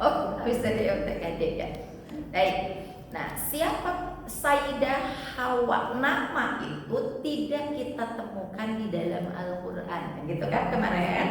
Oh, bisa DOTKD ya. Baik. Nah, siapa Sayyidah Hawa? Nama itu tidak kita temukan di dalam Al-Quran, gitu kan kemarin.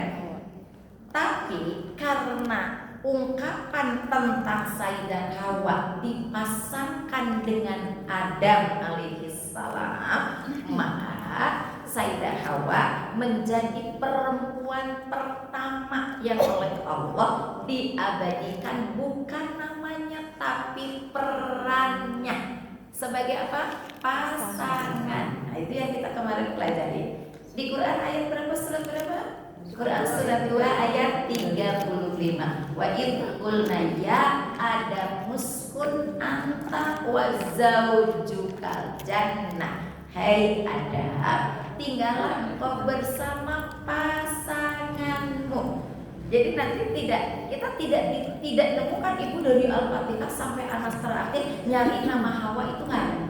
Tapi karena ungkapan tentang Sayyidah Hawa dipasangkan dengan Adam alaihissalam, maka Sayyidah Hawa menjadi perempuan pertama yang oleh Allah diabadikan bukan namanya tapi perannya sebagai apa? Pasangan. Nah, itu yang kita kemarin pelajari. Di Quran ayat berapa, surat berapa? Quran surat 2 ayat 35. Wa idh qulna ya Adam uskun anta wa zaujukal jannah. Hai Adam, tinggallah engkau bersama pasanganmu. Jadi nanti kita tidak temukan ibu dari Al-Fatihah sampai anas terakhir nyari nama Hawa itu nggak ada.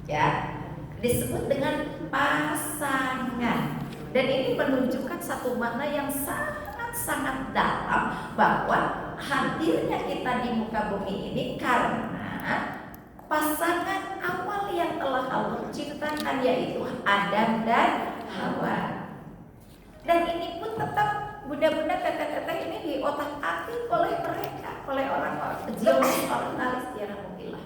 Ya, disebut dengan pasangan. Dan ini menunjukkan satu makna yang sangat-sangat dalam bahwa hadirnya kita di muka bumi ini karena pasangan awal yang telah Allah ciptakan yaitu Adam dan Hawa. Dan ini pun tetap bunda-bunda kata-kata ini di otak-atik oleh mereka, oleh orang-orang pejuang orientalis ya alhamdulillah.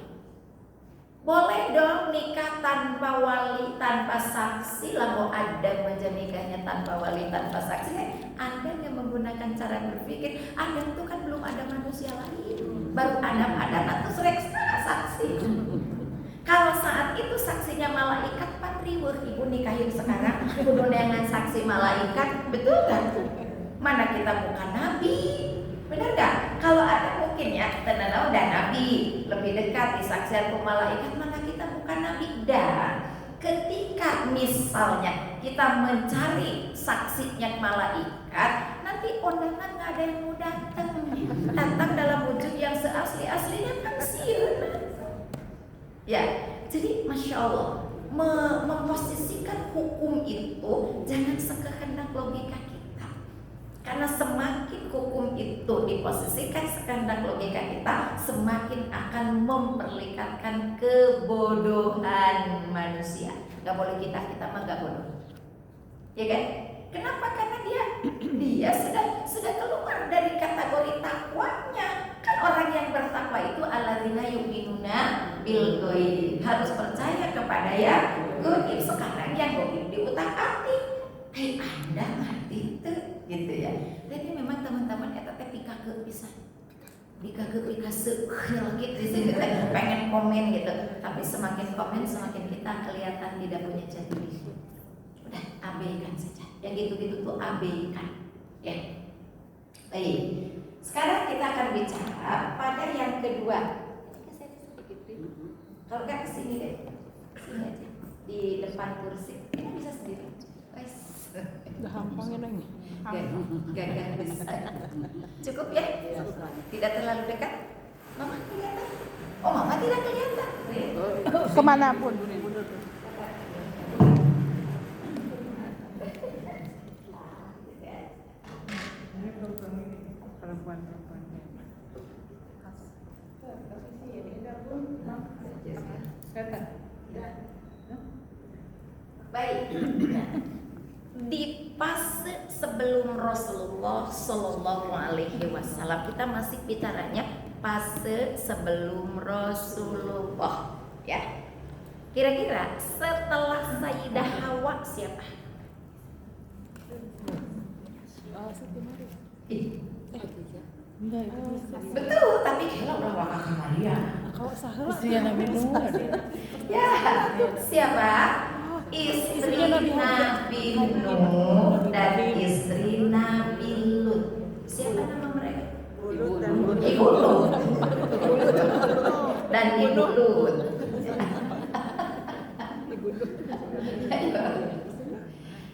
Boleh dong nikah tanpa wali, tanpa saksi. Lalu Adam aja nikahnya tanpa wali, tanpa saksi. Anda yang menggunakan cara berpikir Adam itu kan belum ada manusia lain, baru Adam atau sureksa saksi. Kalau saat itu saksinya malaikat, ibu nikahin sekarang kudu dengan saksi malaikat, betul kan? Mana kita bukan nabi, benar gak? Kalau ada mungkin ya, tenang udah nabi lebih dekat disaksikan ke malaikat, maka kita bukan nabi. Dan ketika misalnya kita mencari saksinya malaikat, nanti undangan nggak ada yang mau datang dalam wujud yang seasli-aslinya pensiun. Ya, jadi masya Allah memposisikan hukum itu jangan sekehendak logika kita. Karena semakin hukum itu diposisikan sekehendak logika kita, semakin akan memperlihatkan kebodohan manusia. Gak boleh kita mah gak bodoh, ya kan? Kenapa? Karena dia sudah keluar dari kategori takwanya. Kan orang yang bertakwa itu alladzina yu'minuna bil ghaib, harus percaya kepada yang ghaib. Sekarang yang ghaib diutak-atik. Anda ngerti itu, gitu ya. Jadi memang teman-teman eta teh pikageut pisan. Pikageut gitu, pengen komen gitu. Tapi semakin komen semakin kita kelihatan tidak punya jati diri. Udah abaikan saja. Yang gitu-gitu tuh abaikan. Ya. Baik. Sekarang kita akan bicara pada yang kedua. Kalau nggak kesini deh, kesini aja di depan kursi. Ini bisa sendiri. Udah hampangin lagi. Gak bisa. Cukup ya? Tidak terlalu dekat. Mama kelihatan? Oh, Mama tidak kelihatan. Kemanapun. Perempuan-perempuan. Baik. Di fase sebelum Rasulullah Shallallahu Alaihi Wasallam, kita masih bicaranya fase sebelum Rasulullah, ya. Kira-kira setelah Sayyidah Hawa siapa? Betul, tapi kalau udah Kakak Maria. Kalau salah. Istrinya Nabi Nuh. Ya, siapa? Istri Nabi Nuh dan istri Nabi Lut. Siapa nama mereka? Ibu Lut dan Ibu Lut.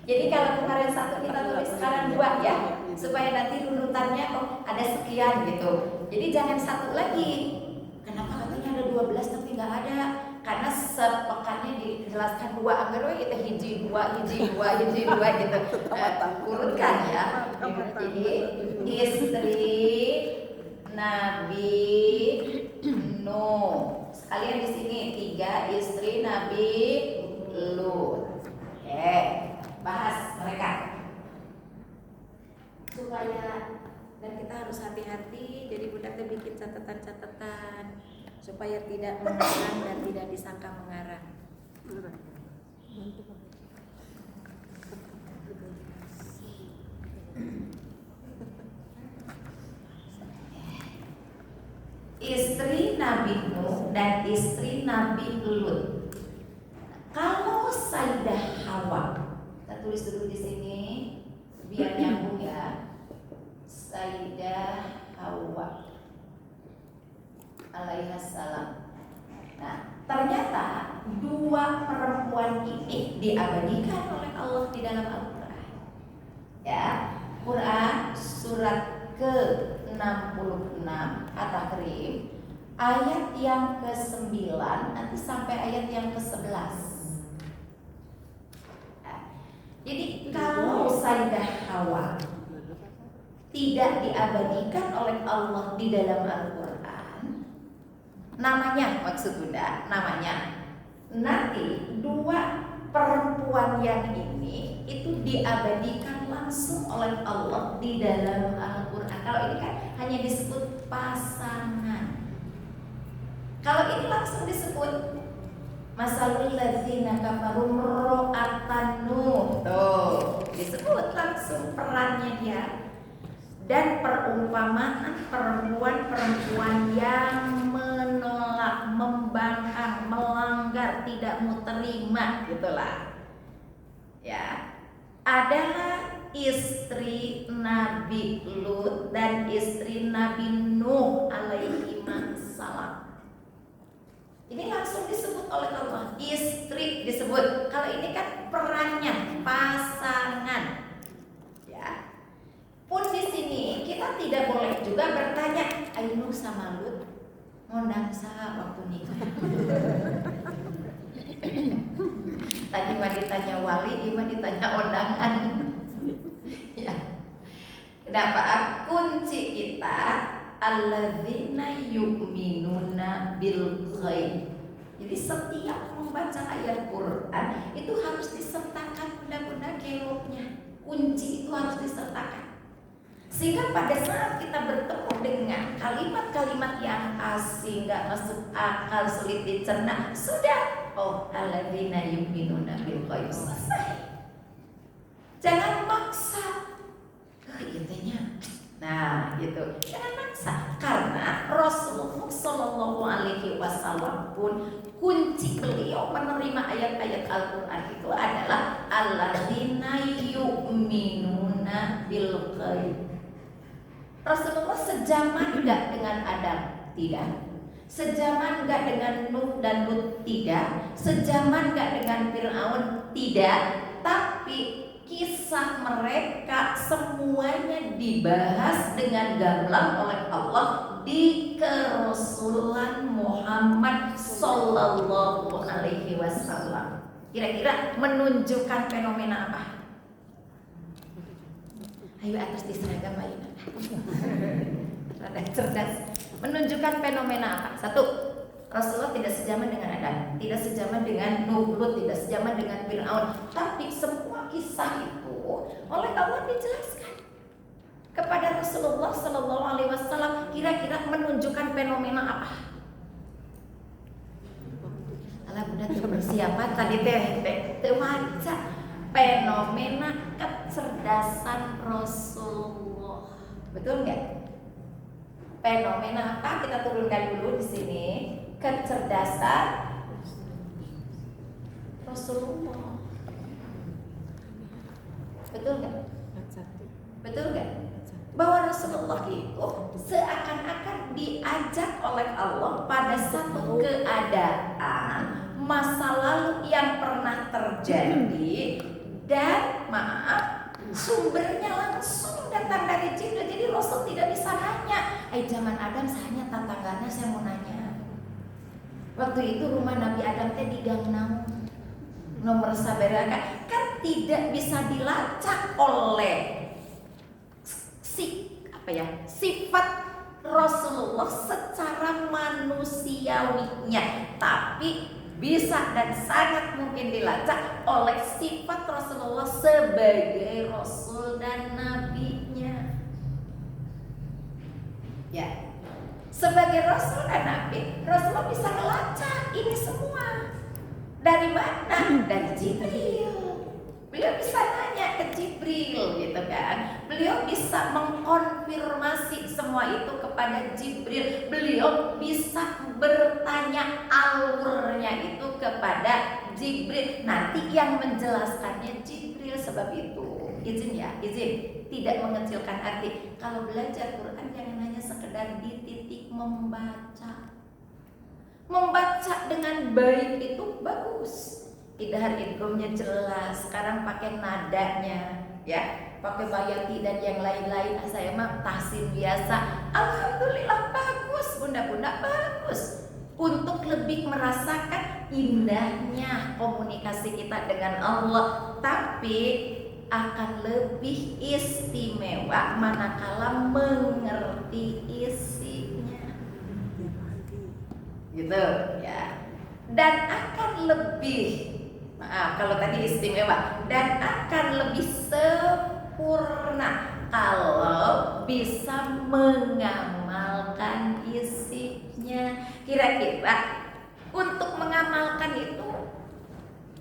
Jadi kalau kemarin satu kita tulis sekarang dua ya, supaya nanti runutannya ada sekian gitu. Jadi jangan satu lagi. Kenapa katanya ada 12 tapi nggak ada? Karena sepekannya dijelaskan dua, agar kita hiji dua gitu, urutkan ya. Jadi istri harus hati-hati. Jadi Bunda teh bikin catatan-catatan supaya tidak mengarang dan tidak disangka mengarang. Istri Nabi Nuh dan istri Nabi Lut. Kalau Sayyidah Hawa, kita tulis dulu di sini biar nyambung ya. Sayyidah Hawa alaihassalam. Nah, ternyata dua perempuan ini diabadikan oleh Allah di dalam Al-Quran. Ya, Quran surat ke-66 At-Tahrim ayat yang ke-9 nanti sampai ayat yang ke-11. Jadi kalau Sayyidah Hawa tidak diabadikan oleh Allah di dalam Al-Quran, namanya, maksud Bunda, namanya nanti dua perempuan yang ini itu diabadikan langsung oleh Allah di dalam Al-Quran. Kalau ini kan hanya disebut pasangan. Kalau ini langsung disebut masalul ladzina kafaru imra'atan Nuh. Tuh, disebut langsung perannya dia. Dan perumpamaan perempuan-perempuan yang menolak, membangkang, melanggar, tidak mau terima, gitulah. Ya, adalah istri Nabi Lut dan istri Nabi Nuh alaihi salam. Ini langsung disebut oleh Allah, istri disebut. Kalau ini kan perannya pasangan. Ya. Pun di sini kita tidak boleh juga bertanya, Ainu sama Lut ngondang saha waktu nikah. Tadi mah ditanya wali, ini mah ditanya undangan. Ya. Kenapa? Kunci kita alladzina yu'minuna bil ghaib. Jadi setiap membaca ayat Quran itu harus disertakan benda-benda geloknya. Kunci itu harus disertakan. Sehingga pada saat kita bertemu dengan kalimat-kalimat yang asing, gak masuk akal, sulit dicerna, sudah, oh alladzina yu'minuna bil ghaib, selesai. Jangan maksa itunya. Nah, gitu. Jangan maksa, karena Rasulullah Shallallahu Alaihi Wasallam pun kunci beliau menerima ayat-ayat Al-Quran itu adalah alladzina yu'minuna bil ghaib. Rasulullah sejaman enggak dengan Adam? Tidak. Sejaman enggak dengan Nuh dan Lut? Tidak. Sejaman enggak dengan Fir'aun? Tidak. Tapi kisah mereka semuanya dibahas dengan gamblang oleh Allah di kerasulan Muhammad Sallallahu Alaihi Wasallam. Kira-kira menunjukkan fenomena apa? Ayo atas di seragam Ayu. Rada cerdas. Menunjukkan fenomena apa? Satu, Rasulullah tidak sejaman dengan Adam, tidak sejaman dengan Nuh, Lut, tidak sejaman dengan Fir'aun. Tapi semua kisah itu oleh Allah dijelaskan kepada Rasulullah Sallallahu Alaihi Wasallam. Kira-kira menunjukkan fenomena apa? Alah Bunda persiapan tadi teh waca fenomena kecerdasan Rasulullah. Betul nggak? Fenomena apa? Kita turunkan dulu di sini. Kecerdasan Rasulullah. Betul nggak? Betul nggak? Bahwa Rasulullah itu seakan-akan diajak oleh Allah pada satu keadaan masa lalu yang pernah terjadi, dan maaf, sumbernya langsung datang dari Jibril. Jadi Rasul tidak bisa nanya, zaman Adam sahanya tantangannya saya mau nanya. Waktu itu rumah Nabi Adam teh di gang naon? Nomor sabaraha kan tidak bisa dilacak oleh sifat Rasulullah secara manusiawinya, tapi bisa dan sangat mungkin dilacak oleh sifat Rasulullah sebagai Rasul dan Nabinya. Ya, sebagai Rasul dan Nabi, Rasulullah bisa melacak ini semua. Dari mana? Dari Jibril. Beliau bisa nanya ke Jibril gitu kan. Beliau bisa mengkonfirmasi semua itu kepada Jibril. Beliau bisa bertanya alurnya itu kepada Jibril. Nanti yang menjelaskannya Jibril. Sebab itu izin ya, izin tidak mengecilkan arti. Kalau belajar Quran jangan hanya sekedar di titik membaca. Membaca dengan baik itu bagus. Idhar idghamnya jelas. Sekarang pakai nadanya, ya, pakai bayati dan yang lain-lain. Saya mah tahsin biasa. Alhamdulillah bagus, bunda-bunda bagus. Untuk lebih merasakan indahnya komunikasi kita dengan Allah, tapi akan lebih istimewa manakala mengerti isinya. Gitu, ya. Dan akan lebih, maaf kalau tadi istimewa, dan akan lebih sempurna kalau bisa mengamalkan isinya. Kira-kira untuk mengamalkan itu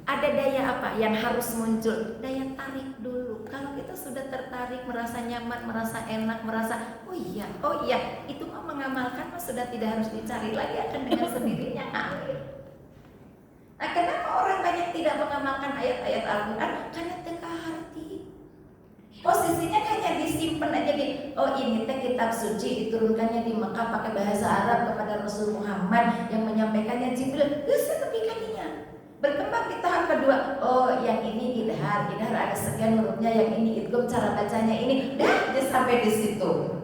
ada daya apa yang harus muncul? Daya tarik dulu. Kalau kita sudah tertarik, merasa nyaman, merasa enak, merasa oh iya, itu mah mengamalkan mah sudah tidak harus dicari lagi, akan dengan sendirinya ngalir. Nah, kenapa orang banyak tidak mengamalkan ayat-ayat Al-Quran? Karena tengah hati. Posisinya hanya disimpan aja di, oh ini teh kitab suci diturunkannya di Mekah pakai bahasa Arab kepada Rasul Muhammad yang menyampaikannya Jibril. Bisa kebikaninya. Berkembang di tahap kedua, oh yang ini idhar ada sekian hurufnya, yang ini idgham cara bacanya ini, dah sampai di situ.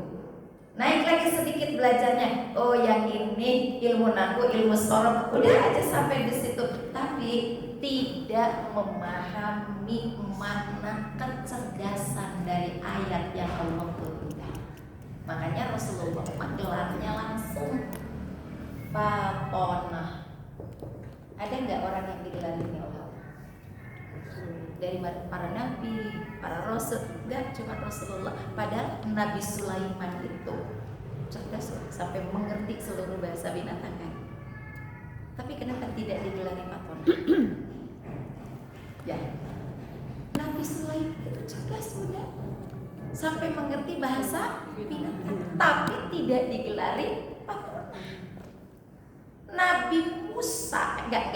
Naik lagi sedikit belajarnya, oh yang ini ilmu nahu, ilmu sorof, udah aja sampai di situ. Tapi tidak memahami makna kecerdasan dari ayat yang Allah turunkan. Makanya Rasulullah gelarnya langsung Fatonah. Ada nggak orang yang digelari oleh Allah? Dari para nabi, para rasul, nggak cuma Rasulullah. Padahal Nabi Sulaiman itu cerdas sampai mengerti seluruh bahasa binatang kan. Tapi kenapa tidak digelari Fatonah? Ya, Nabi Sulaiman itu cerdas muda, sampai mengerti bahasa binatang, tapi tidak digelari Fatonah. Nabi Musa enggak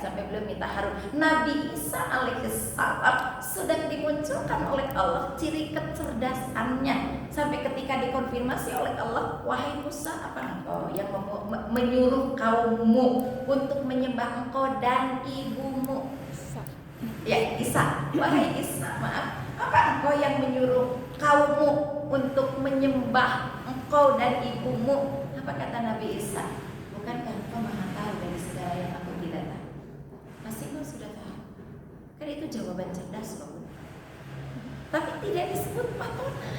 sampai belum minta Harun. Nabi Isa alaihissalam sudah dimunculkan oleh Allah ciri kecerdasannya, sampai ketika dikonfirmasi oleh Allah, wahai Musa, apa engkau yang menyuruh kaummu untuk menyembah engkau dan ibumu? Ya, Isa. Wahai Isa, maaf, apa engkau yang menyuruh kaummu untuk menyembah engkau dan ibumu? Apa kata Nabi Isa? Bukankah engkau maha tahu dari segala yang aku tidak tahu? Masih engkau sudah tahu. Kan itu jawaban cerdas loh. Tapi tidak disebut Fatonah.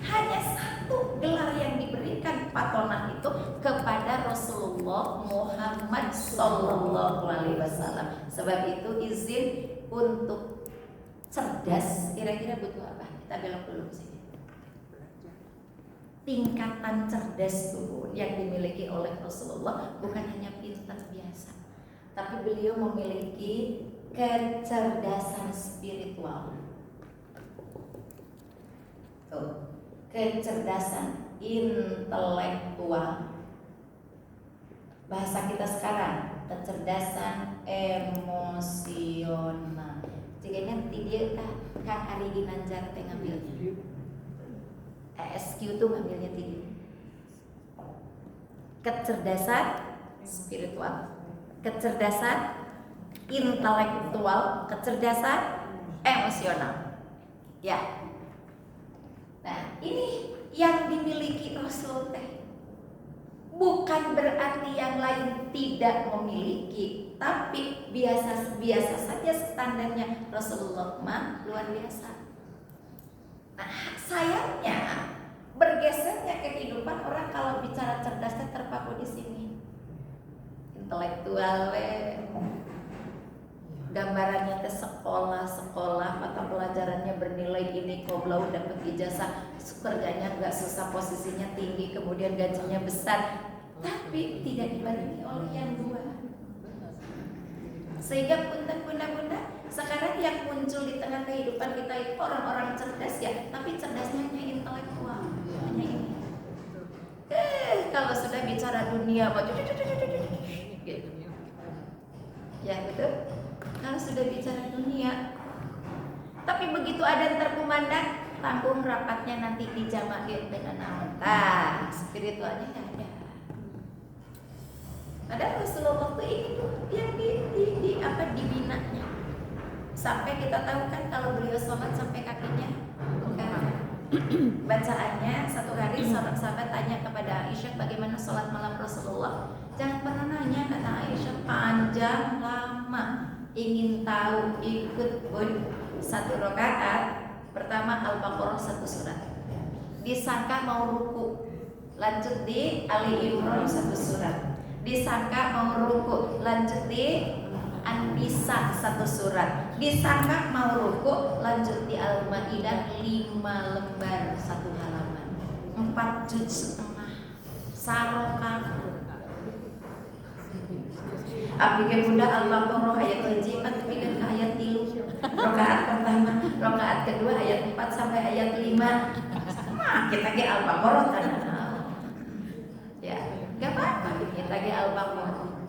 Hanya satu gelar yang diberikan Fatonah itu kepada Rasulullah Muhammad Sallallahu Alaihi Wasallam. Sebab itu izin untuk cerdas kira-kira butuh apa? Kita belok dulu ke sini. Tingkatan cerdas tuh yang dimiliki oleh Rasulullah bukan hanya pintar biasa, tapi beliau memiliki kecerdasan spiritual. Tuh, kecerdasan intelektual. Bahasa kita sekarang, kecerdasan emosional. Jika nanti dia Kang Ari Ginanjar teh ngambilnya. ESQ tuh ngambilnya tinggi. Kecerdasan spiritual, kecerdasan intelektual, kecerdasan emosional. Ya. Nah, ini yang dimiliki Rasul teh. Bukan berarti yang lain tidak memiliki, tapi biasa saja standarnya. Rasulullah mah luar biasa. Nah, sayangnya bergesernya kehidupan orang kalau bicara cerdasnya terpaku di sini. Intelektual gambarannya teh sekolah, mata pelajarannya bernilai ini, qoblau dapat ijazah, kerjanya nggak susah, posisinya tinggi, kemudian gajinya besar, tapi tidak dibarengi oleh yang dua. Sehingga bunda, sekarang yang muncul di tengah kehidupan kita itu orang-orang cerdas ya, tapi cerdasnya hanya intelektual, hanya ini. Kalau sudah bicara dunia, gitu. Ya betul. Kalau sudah bicara dunia, tapi begitu ada terkumandang, tanggung rapatnya nanti di jamaah dengan naon, spiritualnya nggak ada. Padahal Rasulullah itu yang dibinanya. Sampai kita tahu kan kalau beliau sholat sampai kakinya bukan. Bacaannya satu hari seorang sahabat tanya kepada Aisyah bagaimana sholat malam Rasulullah. Jangan pernah nanya, kata Aisyah, panjang lama. Ingin tahu, ikut pun. Satu rakaat pertama Al-Baqarah satu surat, disangka mau ruku, lanjut di Ali Imran satu surat, disangka mau ruku, lanjut di An-Nisa satu surat, disangka mau ruku, lanjut di Al-Maidah 5 lembar satu halaman, 4 juz setengah sarokah. Abdi ge bunda Al-Baqarah ayat 1 pikeun ka ayat 3. Rakaat pertama, rakaat kedua ayat 4 sampai ayat 5. Nah, kita ge Al-Baqarah kan. Ya, enggak apa-apa kita ge Al-Baqarah.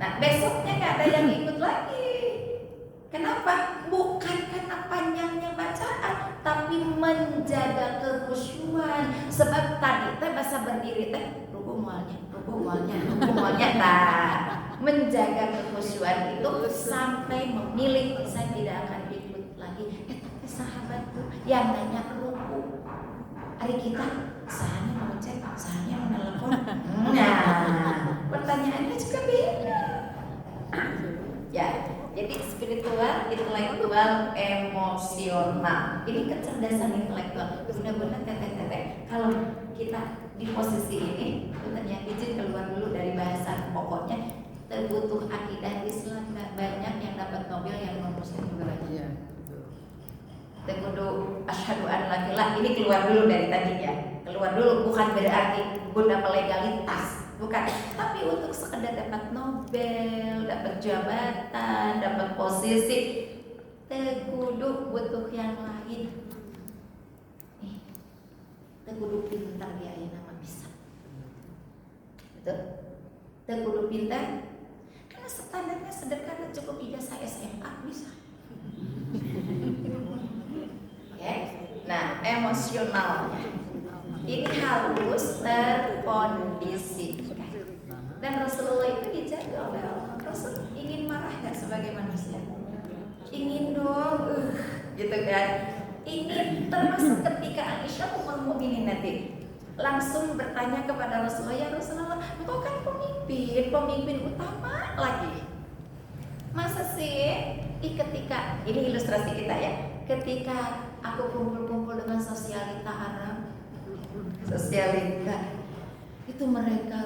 Nah, besoknya enggak ada yang ikut lagi. Kenapa? Bukan karena panjangnya bacaan, tapi menjaga kekhusyuan. Sebab tadi teh bahasa berdiri teh ruku mualnya menjaga kekhusyuan itu sampai memilih saya tidak akan ikut lagi. Tapi sahabat tuh yang nanya ruku, hari kita sahanya mau cek, sahanya mau telepon. Nah, pertanyaannya juga beda. Ya, jadi spiritual, intelektual, emosional. Ini kecerdasan intelektual. Benar-benar teteh. Kalau kita di posisi ini, yang izin keluar dulu dari bahasan pokoknya. Terbutuh akidah Islam, nggak banyak yang dapat Nobel yang non Muslim juga banyak. Terkudu asyhadu an la ilaha, ini keluar dulu dari tadi ya. Keluar dulu bukan berarti guna legalitas, bukan. Tapi untuk sekedar dapat Nobel, dapat jabatan, dapat posisi, terkudu butuh yang lain. Nih, terkudu pintar dia ya nama bisa. Betul? Terkudu pintar. Standarnya sederhana, cukup ijazah SMA bisa. Okay. Nah, emosionalnya ini harus terkondisikan. Dan Rasulullah itu dijaga oleh Allah. Rasul ingin marah nggak sebagai manusia? Ingin dong, gitu kan? Ingin, termasuk ketika Aisyah Ummul Mukminin nanti langsung bertanya kepada Rasulullah, ya Rasulullah, engkau kan pemimpin utama lagi. Masa sih ketika, ini ilustrasi kita ya, ketika aku kumpul-kumpul dengan sosialita Arab, itu mereka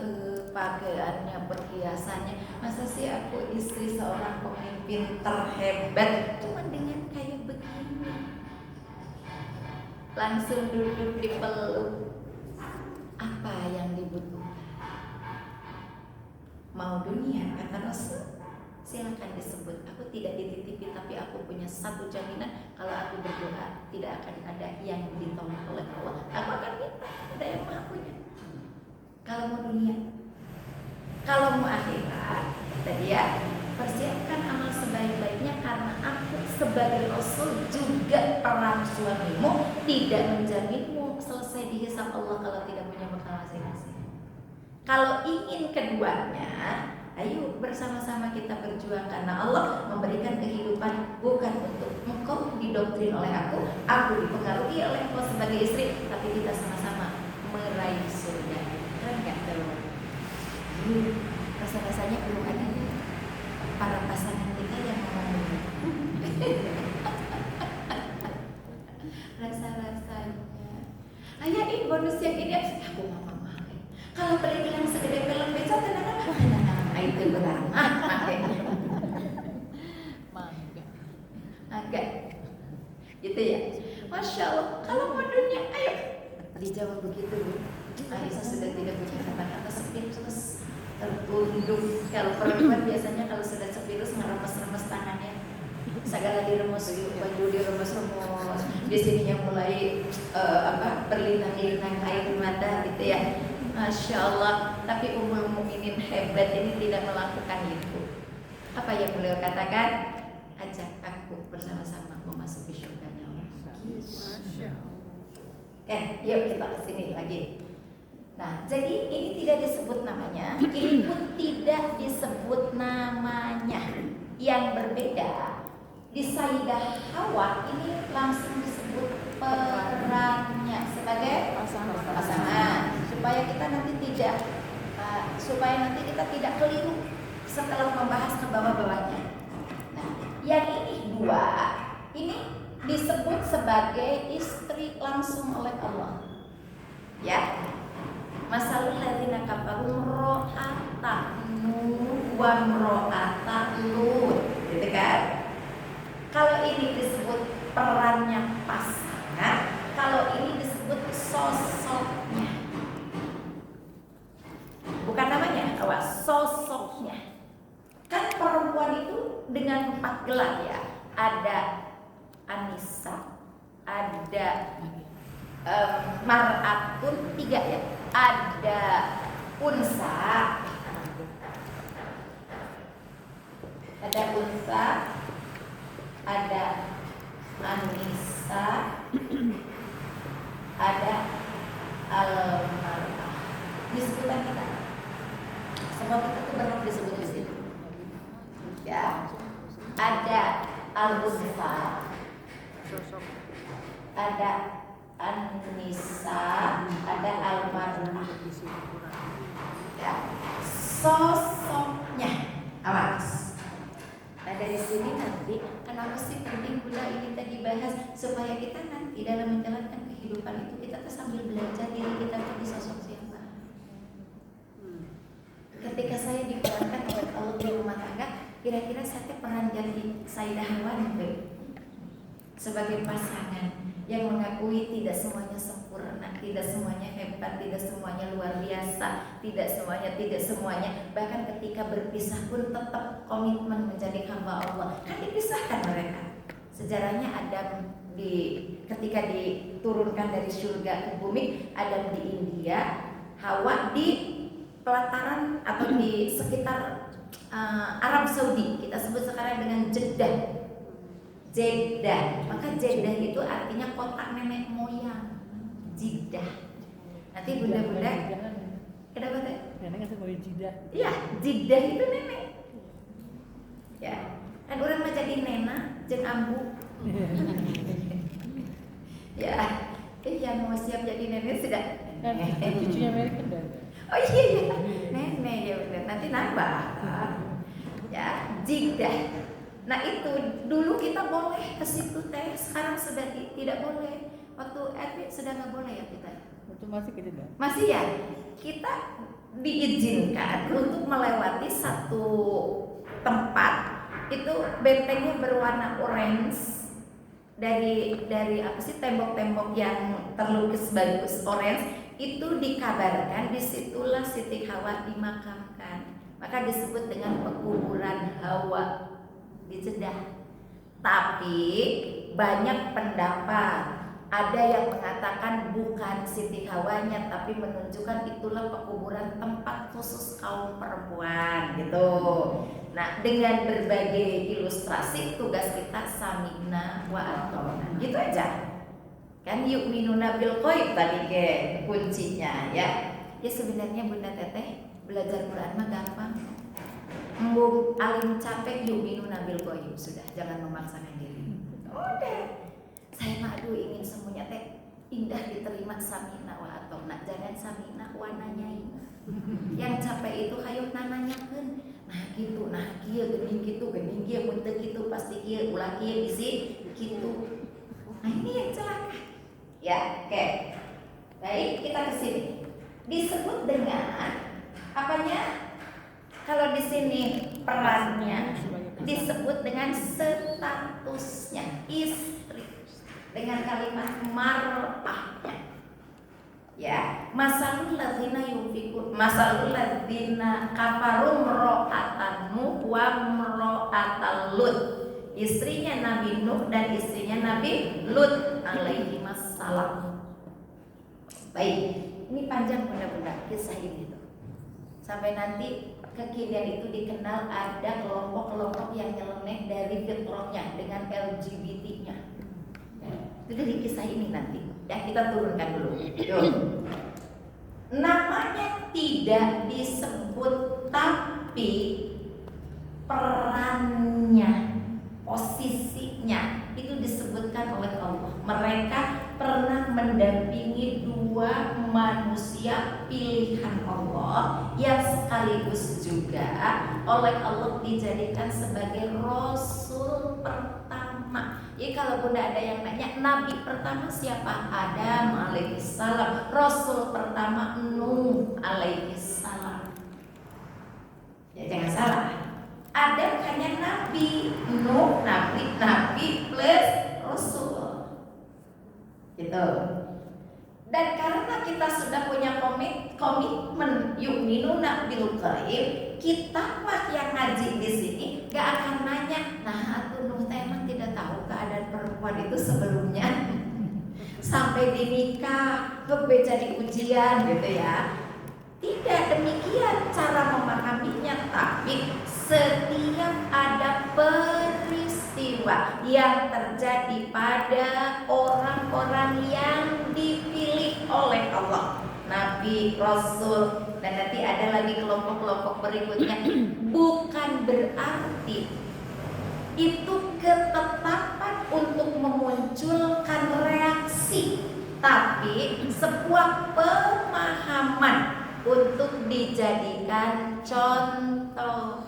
pakaiannya, perhiasannya, masa sih aku istri seorang pemimpin terhebat cuma dengan kayak begini, langsung duduk dipeluk. Apa yang dibutuhkan? Mau dunia, kata Rasul, silakan disebut. Aku tidak dititipi, tapi aku punya satu jaminan, kalau aku berdoa tidak akan ada yang ditolak oleh Allah. Aku akan minta, ada yang maha punya. Kalau mau dunia, kalau mau akhirat, tadi ya, persiapkan amal sebaik-baiknya, karena aku sebagai Rasul juga perang suamimu tidak menjaminmu selesai dihisab Allah kalau tidak punya bekal masing-masing. Kalau ingin keduanya, ayo bersama-sama kita berjuang, karena Allah memberikan kehidupan bukan untuk engkau didoktrin oleh aku dipengaruhi oleh engkau sebagai istri, tapi kita sama-sama meraih surga. Keren nggak teman? Rasa-rasanya belum ada para pasangan kita yang ngomong. Rasa-rasanya. Ayah ini bonus yang ini aku ngomong. Kalau perizinan segede film beca tenang itu berat. ya. Masya Allah, kalau modulnya, ayo dijawab begitu. Aisyah sudah tidak punya kata-kata, spiritus tertunduk. Kalau perempuan biasanya kalau sudah spiritus ngeremes-remes tangannya, segala diremes, baju diremes-remes. Di sininya mulai berlinang-linang air mata gitu ya. Masya Allah. Tapi Ummul Mukminin hebat ini tidak melakukan itu. Apa yang beliau katakan? Ajak aku bersama-sama memasuki surganya Allah. Yuk kita kesini lagi. Nah, jadi ini tidak disebut namanya, ini pun tidak disebut namanya. Yang berbeda di Sayyidah Hawa ini langsung disebut perannya sebagai pasangan, supaya kita nanti tidak keliru setelah membahas ke bawah-bawahnya. Nah, yang ini dua ini disebut sebagai istri langsung oleh Allah. Ya. Masalul ladzina kafaru imra'ata Nuh wa imra'ata Lut. Gitu kan? Kalau ini disebut perannya pasangan, kalau ini disebut sosoknya. Bukan namanya, awas, sosoknya. Kan perempuan itu dengan 4 gelar ya. Ada Anissa, ada Mar'atun, 3 ya. Ada Unsa, ada Anissa, ada Al-Mar'ah. Disebutkan kita. Semua kita tuh berhak disebut di situ. Ya. Ada Al-Unsa, ada An-Nisa, ada Al-Mar'ah. Ya. Sosoknya. Awas. Nah dari sini nanti kenapa sih penting pula ini tadi bahas, supaya kita nanti dalam menjalankan kehidupan itu kita sambil belajar diri kita menjadi sosok siapa. Ketika saya diperankan oleh Allah di rumah tangga, kira-kira saya pernah jadi Sayyidah Hawa sebagai pasangan yang mengakui tidak semuanya sempurna, tidak semuanya hebat, tidak semuanya luar biasa, tidak semuanya, bahkan ketika berpisah pun tetap komitmen menjadi hamba Allah. Kan dipisahkan mereka. Sejarahnya Adam ketika diturunkan dari surga ke bumi, Adam di India, Hawa di pelataran atau di sekitar Arab Saudi, kita sebut sekarang dengan Jeddah. Maka Jeddah itu artinya kota nenek moyang. Jeddah. Nanti bunda-bunda, kenapa teh? Nenek kan sebagai Jeddah. Iya, Jeddah itu nenek. Ya, kan orang mah jadi nena, jeung ambu. Ya, yang mau siap jadi nenek sudah. Cucunya Mary kan dan. Oh iya, nenek ya benar. Nanti nambah. Ya, Jeddah. Nah itu dulu kita boleh ke situ teh, sekarang sudah tidak boleh. Waktu Edwin sudah nggak boleh ya kita. Itu masih ke Jeddah. Masih ya, kita diizinkan untuk melewati satu tempat itu bentengnya berwarna orange dari apa sih tembok-tembok yang terlukis bagus orange. Itu dikabarkan disitulah Siti Hawa dimakamkan, maka disebut dengan pekuburan Hawa di Jeddah. Tapi banyak pendapat, ada yang mengatakan bukan Siti Hawanya, tapi menunjukkan itulah pekuburan tempat khusus kaum perempuan gitu. Nah dengan berbagai ilustrasi tugas kita samina wa atona, gitu aja. Kan yu'minuna bil ghaib tadi ke kuncinya ya. Ya sebenarnya Bunda Teteh belajar Quran mah gampang. Mbung alim capek yu'minuna bil ghaib, sudah jangan memaksakan diri. Udah. Saya mah ingin semuanya teh indah diterima samina wa atona, jangan samina wa nanyaina. Yang capek itu hayuk nananyakeun. Nah gitu, nah kieu geuning kitu, geuning kieu mun teu kitu pasti kieu, ulah kieu bisi kitu. Nah ini yang celaka. Ya, oke. Baik, kita ke sini. Disebut dengan apanya? Kalau di sini perannya disebut dengan statusnya istri. dengan kalimat mar'ahnya. Ya, masalul ladzina yunfiqun, masalul ladzina kafaru mra'atanmu wa mra'atal Lut. Istrinya Nabi Nuh dan istrinya Nabi Lut alaihi wassalam. Baik, ini panjang benar-benar kisah ini tuh. Sampai nanti kekinian itu dikenal ada kelompok-kelompok yang nyeleneh dari fitrahnya dengan LGBT-nya. Itu dari kisah ini nanti. Ya, kita turunkan dulu. Yuk. Namanya tidak disebut, tapi perannya, posisinya itu disebutkan oleh Allah. Mereka pernah mendampingi dua manusia pilihan Allah yang sekaligus juga oleh Allah dijadikan sebagai Rasul pertama. Jadi kalau bunda ada yang nanya, Nabi pertama siapa? Adam alaihissalam. Rasul pertama Nuh alaihissalam. Ya jangan salah. Adam hanya Nabi, Nuh Nabi plus Rasul. Gitu. Dan karena kita sudah punya komitmen yu'minuna bil ghaib, kita mah yang ngaji di sini gak akan nanya, nah tuh Nuh emang tidak tahu keadaan perempuan itu sebelumnya sampai dinikah, jadi ujian gitu ya. Tidak demikian cara memahaminya, tapi setiap ada peristiwa yang terjadi pada orang-orang yang dipilih oleh Allah, Nabi, Rasul, dan nanti ada lagi kelompok-kelompok berikutnya, bukan berarti itu ketetapan untuk memunculkan reaksi, tapi sebuah pemahaman untuk dijadikan contoh.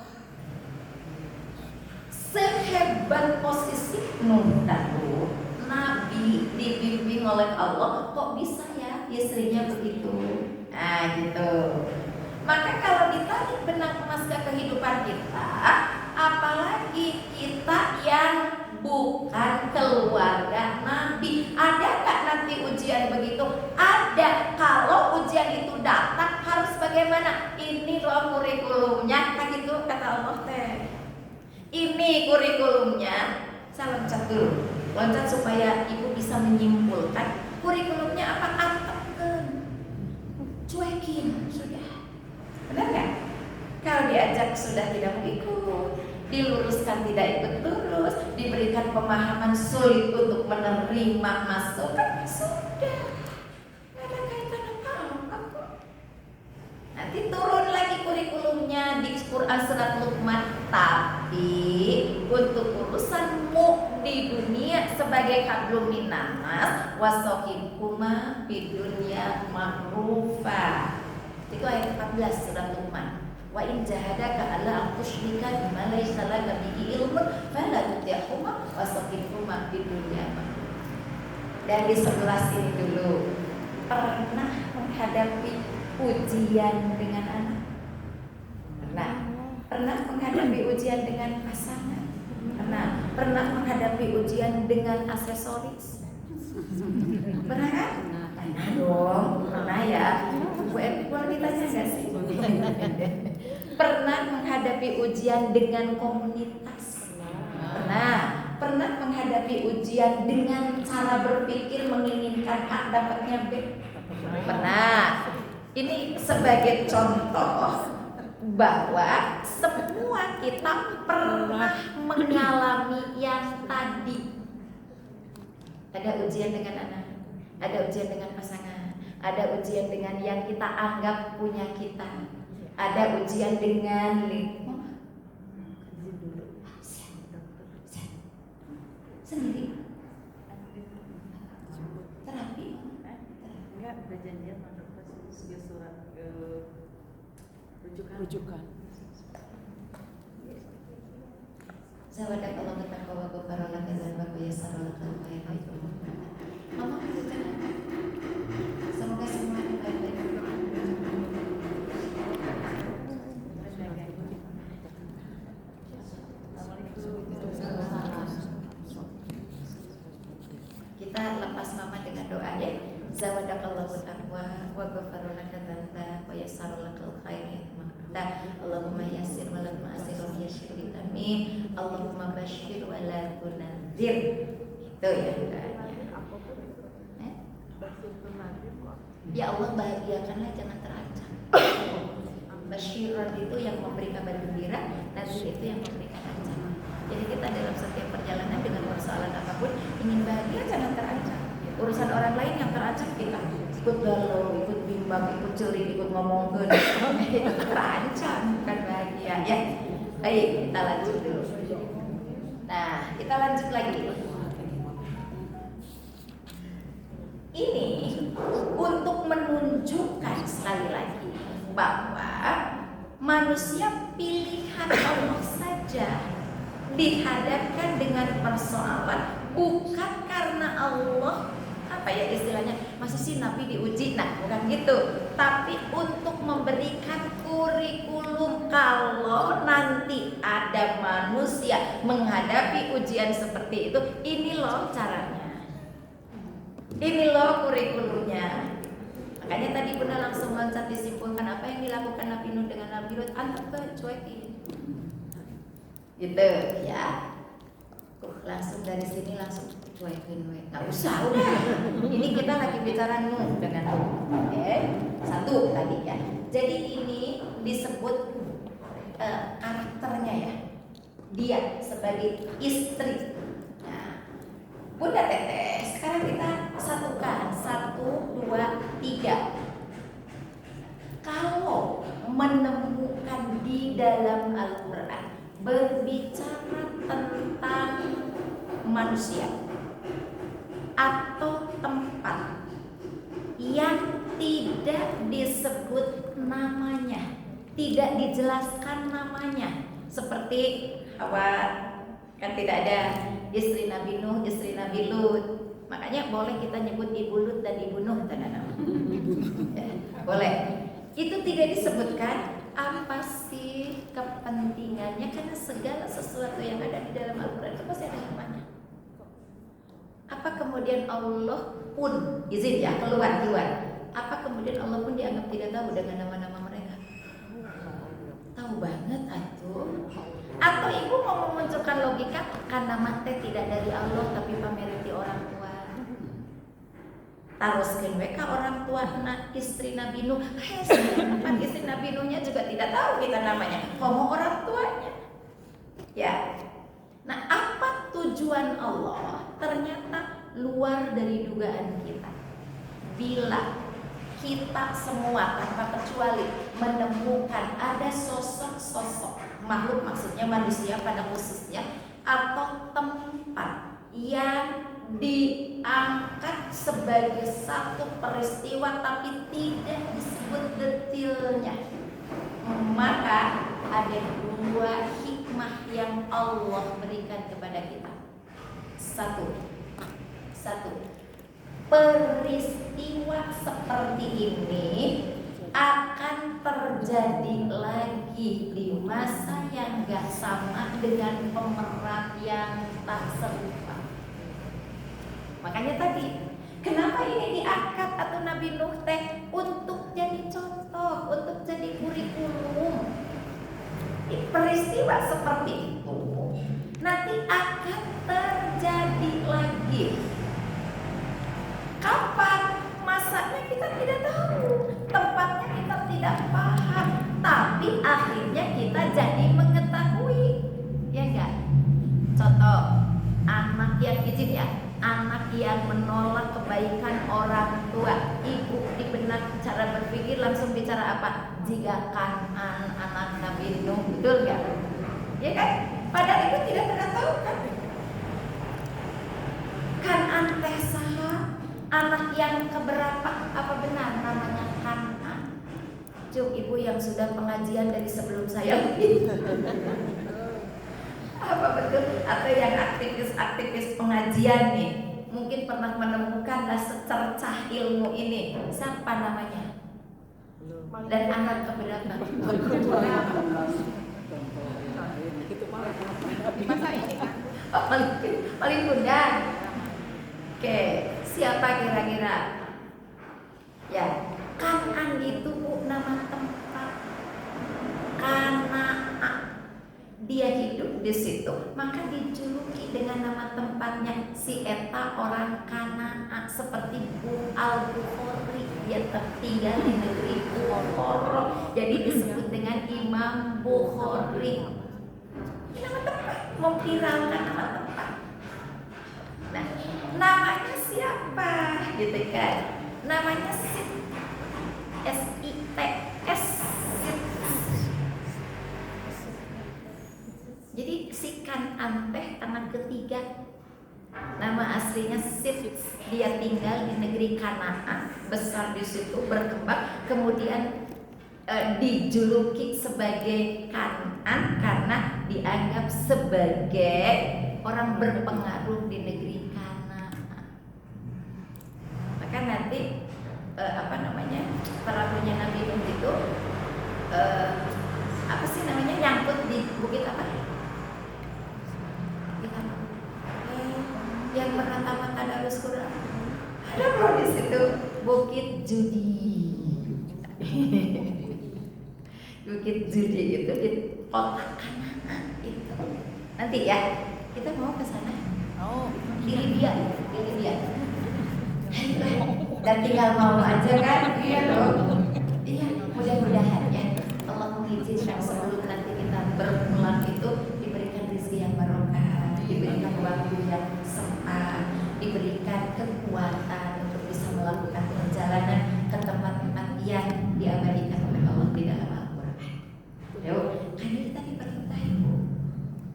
Sehebat posisi Nuh dan Lut, Nabi dibimbing oleh Allah, kok bisa ya istrinya begitu? Nah gitu. Maka kalau ditarik benang emas ke kehidupan kita, apalagi kita yang bukan keluarga Nabi, ada nggak nanti ujian begitu? Ada. Kalau ujian itu datang harus bagaimana? Ini loh kurikulumnya, kan gitu kata Allah teh. Ini kurikulumnya. Saya loncat dulu, loncat supaya ibu bisa menyimpulkan kurikulumnya apa? Antepkan, cuekin sudah. Benar nggak? Kalau diajak sudah tidak mau ikut, diluruskan tidak ikut lurus, diberikan pemahaman sulit untuk menerima masukan, sudah nggak ada kaitan apa-apa kok. Nanti turun lagi kurikulumnya di Quran surat Luqman, tapi untuk urusanmu di dunia sebagai hablum minan nas wasaqibuma di dunia ma'rufa. Itu ayat 14 surat Luqman. Wa in jahadaka ala an tusyrika bima laysa laka bihi ilmun fala tuti'huma wasaqifhuma fid dunya. Dan di sebelah sini dulu, pernah menghadapi ujian dengan anak? Pernah menghadapi ujian dengan pasangan? Pernah menghadapi ujian dengan aksesoris? Pernah kan? Pernah dong, pernah ya. Bu Epi boleh ditanya nggak sih? Pernah menghadapi ujian dengan komunitas? Pernah menghadapi ujian dengan cara berpikir menginginkan A dapatnya B? Pernah. Ini sebagai contoh bahwa semua kita pernah mengalami yang tadi. Ada ujian dengan anak, ada ujian dengan pasangan, ada ujian dengan yang kita anggap punya kita, ada ujian dengan sendiri. Terapi enggak berjanjian sebagai surat rujukan. Zawadak Allah tentang bahwa gobarolah dan baku ya sarolah dan baik-baik. Mama semoga semuanya baik-baik. Kita yassara lakal khair Allahumma yassir wa la tu'assir wa yassir amin. Allahumma basyir wa la tunadzir. Itu ya doanya. Ya Allah, bahagiakanlah, jangan terancam. Basyiran itu yang memberi kabar gembira, nazir itu yang memberikan ancaman. Jadi kita dalam setiap perjalanan dengan persoalan apapun ingin bahagia, jangan terancam. Urusan orang lain yang terancam kita ikut galau, ikut bimbang, ikut celik, ikut ngomongin, itu terancam, bukan bahagia ya. Baik, kita lanjut dulu. Nah, kita lanjut lagi. Ini untuk menunjukkan sekali lagi bahwa manusia pilihan Allah saja dihadapkan dengan persoalan bukan karena Allah apa ya istilahnya, masa sih Nabi diuji, nah bukan gitu, tapi untuk memberikan kurikulum kalau nanti ada manusia menghadapi ujian seperti itu, ini loh caranya, ini loh kurikulumnya. Makanya tadi Bunda langsung loncat disimpulkan apa yang dilakukan Nabi Nuh dengan Nabi Lut, antar ke cuekin gitu ya. Langsung dari sini langsung cuekin, nggak usah udah. Ini kita lagi bicara Nuh dengan Nuh. Oke, satu tadi ya. Jadi ini disebut karakternya ya, dia sebagai istri. Nah, Bunda Teteh, sekarang kita satukan 1, 2, 3. Kalau menemukan di dalam Al-Quran berbicara tentang manusia atau tempat yang tidak disebut namanya, tidak dijelaskan namanya, seperti Hawa, kan tidak ada istri Nabi Nuh, istri Nabi Lut. Makanya boleh kita nyebut Ibu Lut dan Ibu Nuh tanda nama. Ya, boleh. Itu tidak disebutkan apa sih kepentingannya, karena segala sesuatu yang ada di dalam Al-Quran itu pasti ada hikmahnya. Apa kemudian Allah pun izin ya keluar? Apa kemudian Allah pun dianggap tidak tahu dengan nama-nama mereka? Tahu banget atuh. Atau ibu mau memunculkan logika karena mate tidak dari Allah tapi pameriti orang tua. Taruskeun we ka orang tua istri Nabi Nuh. Sedangkan istri Nabi Nuhnya juga tidak tahu kita namanya. Ngomong orang tuanya. Ya. Nah, apa tujuan Allah? Ternyata luar dari dugaan kita. Bila kita semua tanpa kecuali menemukan ada sosok-sosok makhluk, maksudnya manusia pada khususnya, atau tempat yang diangkat sebagai satu peristiwa tapi tidak disebut detailnya, maka ada 2 hikmah yang Allah berikan kepada kita. Satu, peristiwa seperti ini akan terjadi lagi di masa yang gak sama dengan pemeran yang tak serupa. Makanya tadi, kenapa ini diangkat atau Nabi Nuh teh untuk jadi contoh, untuk jadi kurikulum. Peristiwa seperti itu nanti akan terjadi lagi. Kapan masanya kita tidak tahu, tempatnya kita tidak paham, tapi akhirnya kita jadi mengetahui, ya enggak? Contoh, anak yang izin ya, anak yang menolak kebaikan orang tua, ibu di benak cara berpikir langsung bicara apa? Jika Kan'an anak Nabi Nuh, betul enggak? Ya kan? Padahal itu tidak pernah tahu kan? Kan'an teh saha? Anak yang keberapa? Apa benar namanya Kan'an? Cuk, ibu yang sudah pengajian dari sebelum saya. Apa betul? Atau yang aktivis pengajian nih, mungkin pernah menemukan secercah ilmu ini. Siapa namanya? Dan anak keberapa? Masa ini kan? Oh, paling muda. Oke, siapa kira-kira? Ya, Kan'an itu nama di situ, maka dijuluki dengan nama tempatnya si eta orang Kanaan, seperti Al-Bukhari, dia tinggal di negeri Bukhara, jadi disebut dengan Imam Bukhari. Nama tempat, memviralkan nama tempat. Nah, namanya siapa gitu kan? Namanya Sit, S-I-T-S. Jadi si Kan'an teh anak ketiga. Nama aslinya Sit. Dia tinggal di negeri Kanaan, besar di situ, berkembang, kemudian dijuluki sebagai Kan'an karena dianggap sebagai orang berpengaruh di negeri Kanaan. Maka nanti perahunya Nabi Nuh itu apa sih namanya, nyangkut di bukit apa? Yang pertama tadarus Quran ada bro di situ, Bukit Judi. Bukit Judi itu di kota Kanaan itu. Nanti ya kita mau ke sana. Oh, Di Libya. Dan tinggal mau aja kan? Iya dong. Iya, mudah-mudahan ya Allah mengizinkan sebelum nanti kita berpulang itu diberikan rezeki yang barokah, diberikan waktu yang sempat, diberikan kekuatan untuk bisa melakukan perjalanan ke tempat-tempat yang diabadikan oleh Allah di dalam Al-Quran. Karena kita diperintah ibu,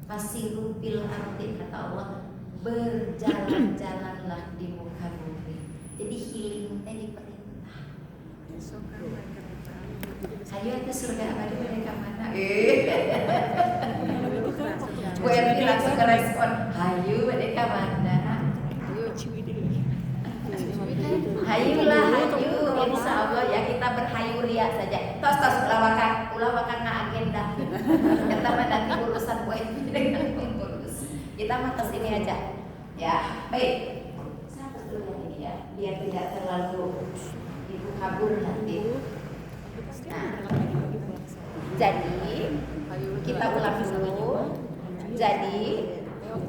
fasiru fil ardi, kata Allah, berjalan-jalanlah di muka bumi. Jadi healing teh diperintah. Ayo itu surga abadi mereka mana? Bu Erni langsung respon, hayu mereka mana? Hayulah hayu, insya Allah ya kita berhayu ria saja. Tos ulawakan na agenda. Kita nanti urusan Bu Erni dengan pengurus. Kita mah kesini aja, ya. Baik. Saya dulu ini ya, biar tidak terlalu ibu kabur nanti. Nah, jadi kita ulang dulu. Jadi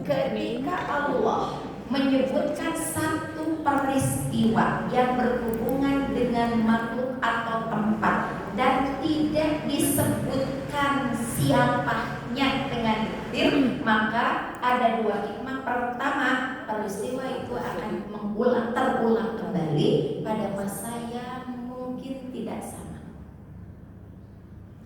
ketika Allah menyebutkan satu peristiwa yang berhubungan dengan makhluk atau tempat dan tidak disebutkan siapanya dengan detail, maka ada dua hikmah. Pertama, peristiwa itu akan terulang kembali pada masa yang mungkin tidak sama.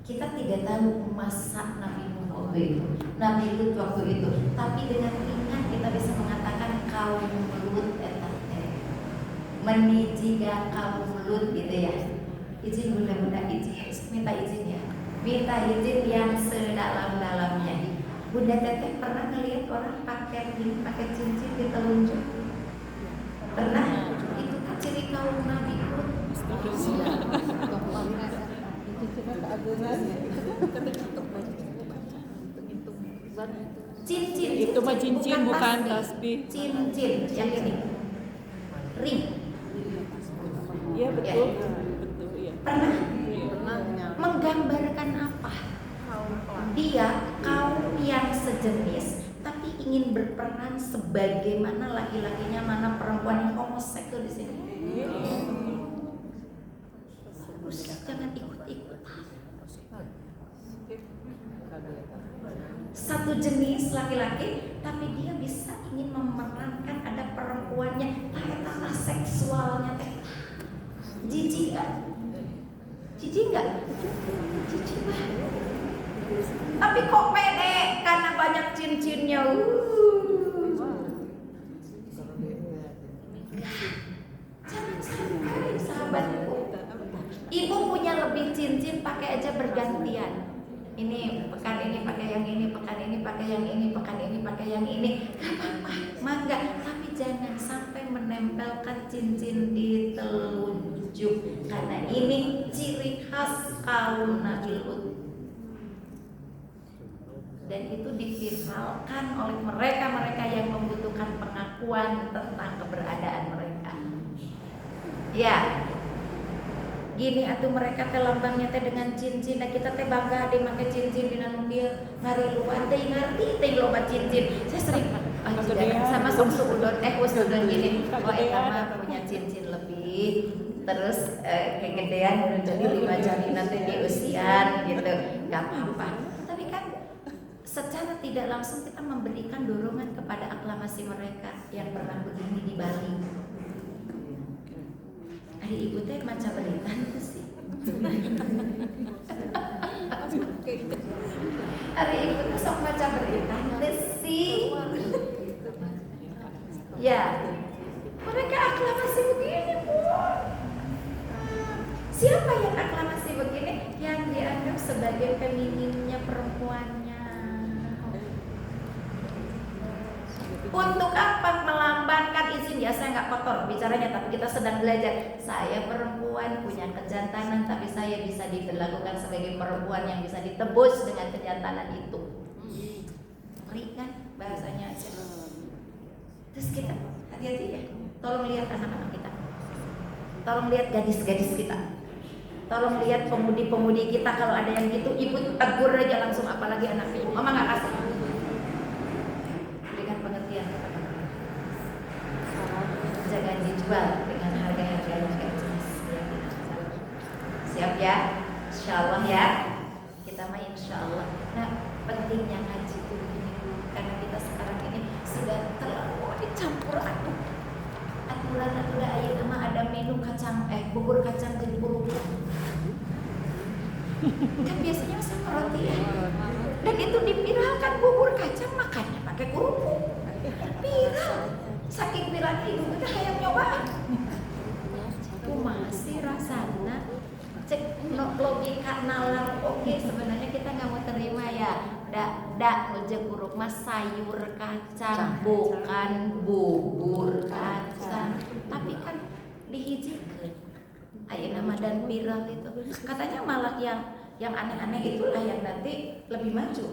Kita tidak tahu masa Nabi Nuh waktu itu, Nabi Lut waktu itu, tapi dengan ringan kita bisa mengatakan kaum Lut etate menijika kaum Lut gitu ya. Izin bunda-bunda, izin, minta izin ya, minta izin yang sedalam-dalamnya. Bunda Teteh pernah ngelihat orang pakai cincin di telunjuk? Pernah? Itu kan ciri kaum Nabi Lut. Cincin itu mah cincin bukan tasbih. Cincin yang ini ring. Iya betul. Betul ya. Pernah menggambarkan apa? Dia kaum yang sejenis tapi ingin berperan sebagaimana laki-lakinya, mana perempuan yang homoseksual di sini. Terus jangan ikut-ikutan. Satu jenis laki-laki tapi dia bisa ingin memerankan ada perempuannya, tanah seksualnya teh. Jijik kan? Jijik nggak? Jijik banget. Tapi kok pede karena banyak cincinnya. Jangan sampai sahabatku. Ibu punya lebih cincin, pakai aja bergantian. Ini pekan ini pakai yang ini, pekan ini pakai yang ini, pekan ini pakai yang ini. Gak apa-apa, mangga. Tapi jangan sampai menempelkan cincin di telunjuk, karena ini ciri khas kaum Nabi Lut. Dan itu diviralkan oleh mereka yang membutuhkan pengakuan tentang keberadaan mereka. Ya. gini atuh mereka teh lambangnya teh dengan cincin, nah kita teh bangga deh make cincin dina nu dieu ngari luan teh ngarti teh loba cincin. Saya sering sama sok-sok usudon gini, wah eta mah punya cincin lebih, terus kegedean jadi 5 jari nanti di usian gitu, nggak apa-apa. Tapi kan secara tidak langsung kita memberikan dorongan kepada aklamasi mereka yang pernah begini di Bali. Hari ibu teh maca berita itu sih. Hari ibu tuh sok maca berita itu sih. Ya, mereka aklamasi begini Bu. Siapa yang aklamasi begini? Yang dianggap sebagai feminimnya perempuannya. Untuk apa? Melambangkan izin, ya saya nggak kotor bicaranya, tapi kita sedang belajar. Saya perempuan punya kejantanan, tapi saya bisa diperlakukan sebagai perempuan yang bisa ditebus dengan kejantanan itu. Ngeri kan bahasanya aja. Terus kita hati-hati ya. Tolong lihat anak-anak kita. Tolong lihat gadis-gadis kita. Tolong lihat pemudi-pemudi kita, kalau ada yang gitu ibu tegur aja langsung, apalagi anak ibu. Mama nggak kasih. Berikan pengertian kepada mereka. Jangan dijual dengan harga-harga yang gak jelas. Siap ya? Insya Allah ya. Kita mah insya Allah. Nah, pentingnya ngaji itu begini Bu, karena kita sekarang ini sudah terlalu dicampur aduk. Aturan-aturan ayeuna nama ada menu bubur kacang jeung kan biasanya sama roti ya. Dan itu dipiralkan bubur kacang makannya pakai kerupuk. Viral. Saking viralnya ibu kita hayang nyobaan. Kumaha sih rasana? Cek logika nalar oke, sebenarnya kita nggak mau terima ya. Dak ngejek buruk mas sayur kacang bukan bubur kacang. Tapi kan dihijikeun. Ayeuna mah dan viral itu. Katanya malah yang aneh-aneh itulah yang nanti lebih maju.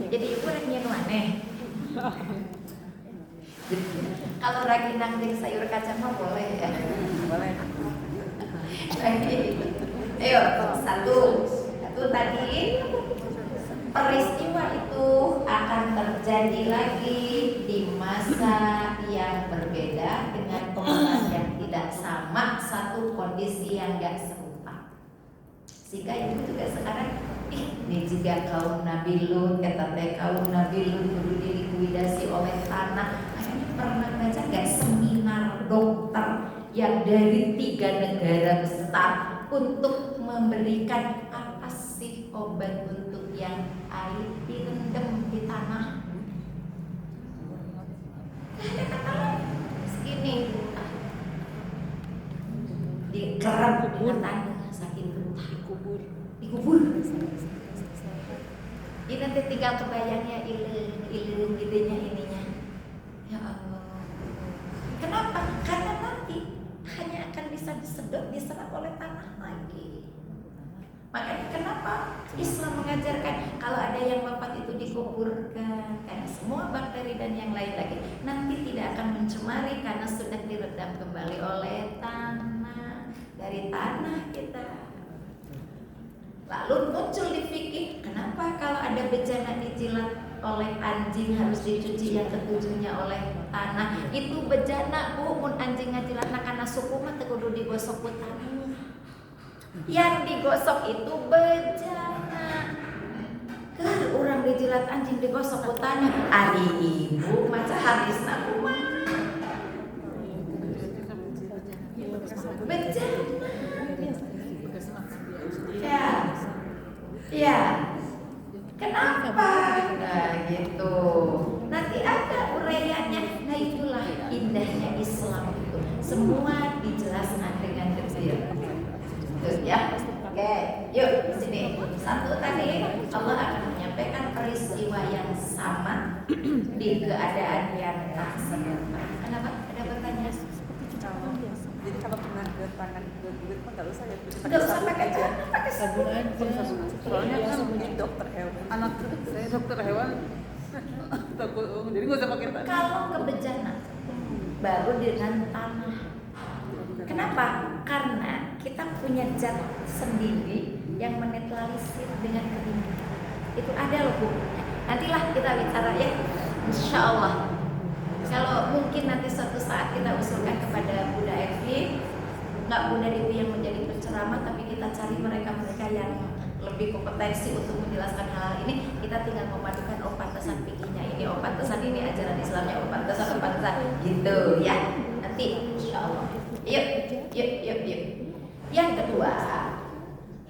Jadi ibu rek nyeun aneh. Kalau raginang jeung sayur kacang mah boleh ya. Boleh. Ayo, satu tadi peristiwa itu akan terjadi lagi di masa yang berbeda dengan pengalaman yang tidak sama, satu kondisi yang gak serupa. Sehingga ibu juga sekarang ini juga kaum Nabi Lut, kata kaum Nabi Lut dulu dilikuidasi oleh tanah. Kayaknya pernah baca gak seminar dokter yang dari 3 negara besar untuk memberikan apa sih obat untuk yang air direndam di tanah. Ada kata segini dikerap dengan tanah saking getah, dikubur. Ini nanti tinggal kebayangnya ilung gitunya ininya. Ya Allah. Kenapa? Karena nanti hanya akan bisa diserap oleh tanah lagi. Makanya kenapa Islam mengajarkan kalau ada yang wafat itu dikuburkan, karena semua bakteri dan yang lain lagi nanti tidak akan mencemari karena sudah diredam kembali oleh tanah, dari tanah kita. Lalu muncul di fikih, kenapa kalau ada bejana dijilat oleh anjing harus dicuci yang ketujuhnya oleh tanah? Itu bejana Bu, mun anjing ngajilatna karena suku mah teu kudu digosok ku tanah. Yang digosok itu bejana. Keur urang dijilat anjing digosok ku tanah. Ari ibu maca hadisna kumaha? Bejana. Ya. Kenapa? Nah gitu. Nanti ada uraiannya. Nah itulah indahnya Islam itu. Semua dijelaskan dengan detail. Tuh ya. Oke, yuk sini. Satu tadi Allah akan menyampaikan peristiwa yang sama di keadaan yang tak sama. Kenapa? Ada pertanyaan? Jadi kalau kena ke tangan ke kulit mah nggak usah ya. Nggak usah pakai tangan, pakai sabun aja. Soalnya kan di dokter hewan. Anak saya dokter hewan. Takut, jadi nggak usah pakai tangan. Kalau ke bejana baru dengan tanah. Kenapa? Karena kita punya zat sendiri yang menetralisir dengan keringat. Itu ada loh Bu. Nantilah kita bicara ya, insya Allah. Kalau mungkin nanti suatu saat kita usulkan kepada Bunda Evi, nggak Bunda Dewi yang menjadi penceramah, tapi kita cari mereka-mereka yang lebih kompetensi untuk menjelaskan hal ini. Kita tinggal memadukan pantasan fikihnya ini, pantasan ini ajaran Islamnya, pantasan gitu ya. Nanti insya Allah. Yuk. Yang kedua,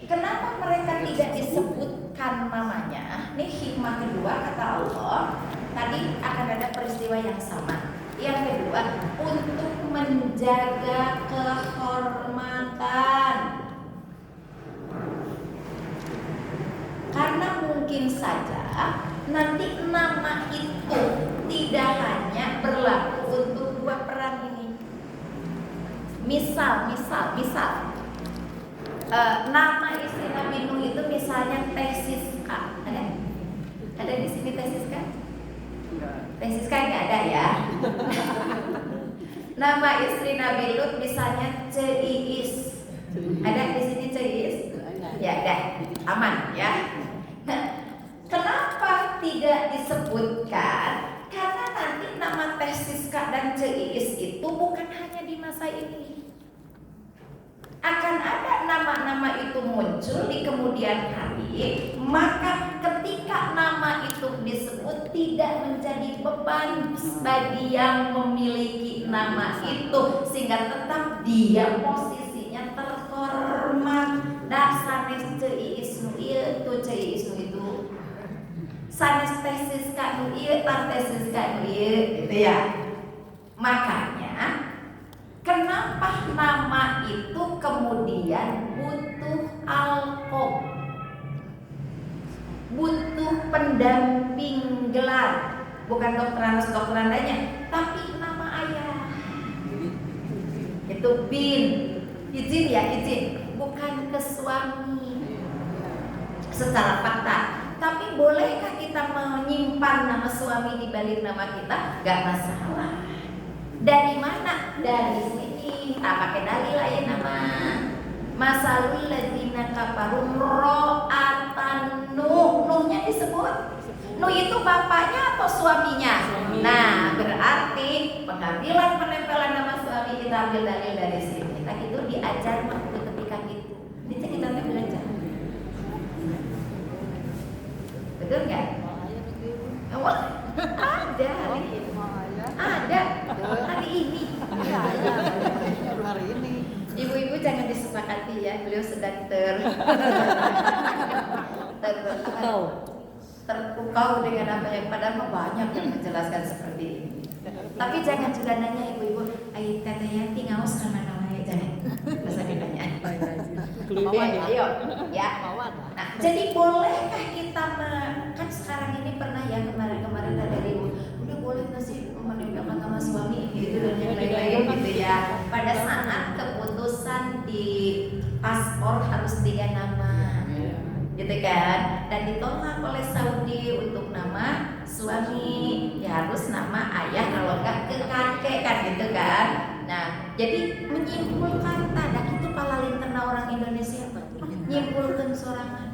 kenapa mereka tidak disebutkan namanya? Ini hikmah kedua kata Allah. Tadi akan ada peristiwa yang sama. Yang kedua, untuk menjaga kehormatan. Karena mungkin saja nanti nama itu tidak hanya berlaku untuk dua peran ini. Misal, nama istri Nabi Nuh itu misalnya Teh Siska, ada di sini Teh Siska? Teh Siska nggak ada ya. Nama istri Nabi Lut misalnya Ceiis, ada di sini Ceiis? Ya, ada, aman ya. Nah, kenapa tidak disebutkan? Karena nanti nama Teh Siska dan Ceiis itu bukan hanya di masa ini. Akan ada nama-nama itu muncul di kemudian hari, maka ketika nama itu disebut tidak menjadi beban bagi yang memiliki nama itu, sehingga tetap dia posisinya terhormat. Sanes Ceiis nu ieu tu Ceiis nu itu, sanes Teh Siska nu ieu tar Teh Siska nu ieu, gitu ya. Makanya kenapa nama itu kemudian butuh alqab, butuh pendamping gelar, bukan dokterandanya, tapi nama ayah. Itu bin, izin, bukan ke suami secara fakta. Tapi bolehkah kita menyimpan nama suami di balik nama kita? Gak masalah. Dari mana? Dari sini. Pakai dalil aja nama. Masalul ladzina kafaru ro'atan Nuh. Nuhnya disebut. Nuh itu bapaknya atau suaminya? Nah, berarti pengambilan penempelan nama suami kita ambil dalil dari sini. Kita itu diajar waktu ketika itu. Ini kita belajar. Betul nggak? Oh, ada hari ini. Ada hari ini. Hari ini. Ibu-ibu jangan disepakati ya, beliau sedang terpukau dengan apa yang padahal banyak yang menjelaskan seperti ini. Tapi jangan juga nanya ibu-ibu, "Ai Teh Yanti ngaos ka mana wae?" Jangan. Masa ditanya. Ayo, ya. Nah, jadi bolehkah kita kan sekarang ini pernah ya kemarin ada ibu, udah boleh nggak sih menempelkan nama suami gitu dan yang lain-lain gitu ya. Pada saat keputusan di paspor harus 3 nama, gitu kan, dan ditolak oleh Saudi untuk nama suami ya harus nama ayah, kalau enggak ke kakek kan gitu kan. Nah, jadi menyimpulkan tanda itu palalintena orang Indonesia nyimpulkan sorangan.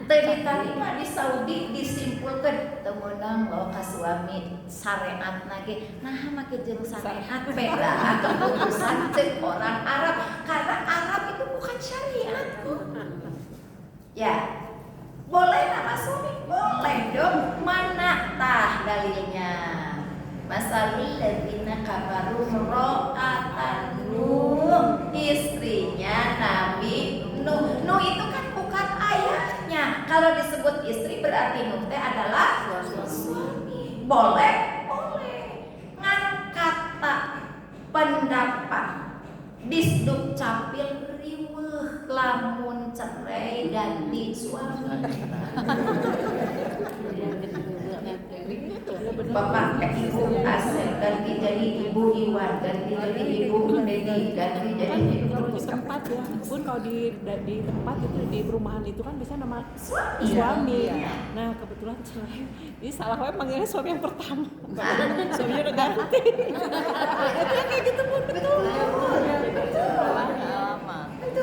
Diterima di Saudi disimpulkan temenang lo ka suami syariat lagi. Nah make jeung syariat beda keputusan cek orang Arab, karena Arab itu bukan syariat. Ya, boleh nama suami? Boleh dong. Mana tah dalilnya? Masalul ladzina kafaru ro'atan Nuh, istrinya Nabi Nuh. Nuh itu kan bukan ayahnya. Kalau disebut istri berarti Nuh teh adalah suami. Boleh? Boleh. Ngan kata pendapat disduk capil riweuh lamun cerai ganti suami. Bapak ke ibu Asep ganti jadi ibu Iwan, ganti jadi ibu Dedi, ganti jadi ibu Di tempat ya, pun kalau di tempat itu di perumahan itu kan biasanya nama suami. suami. Iya. Nah kebetulan cerai, ini salah gue manggilnya suami yang pertama. Suaminya udah ganti. Itu yang kayak gitu pun betul.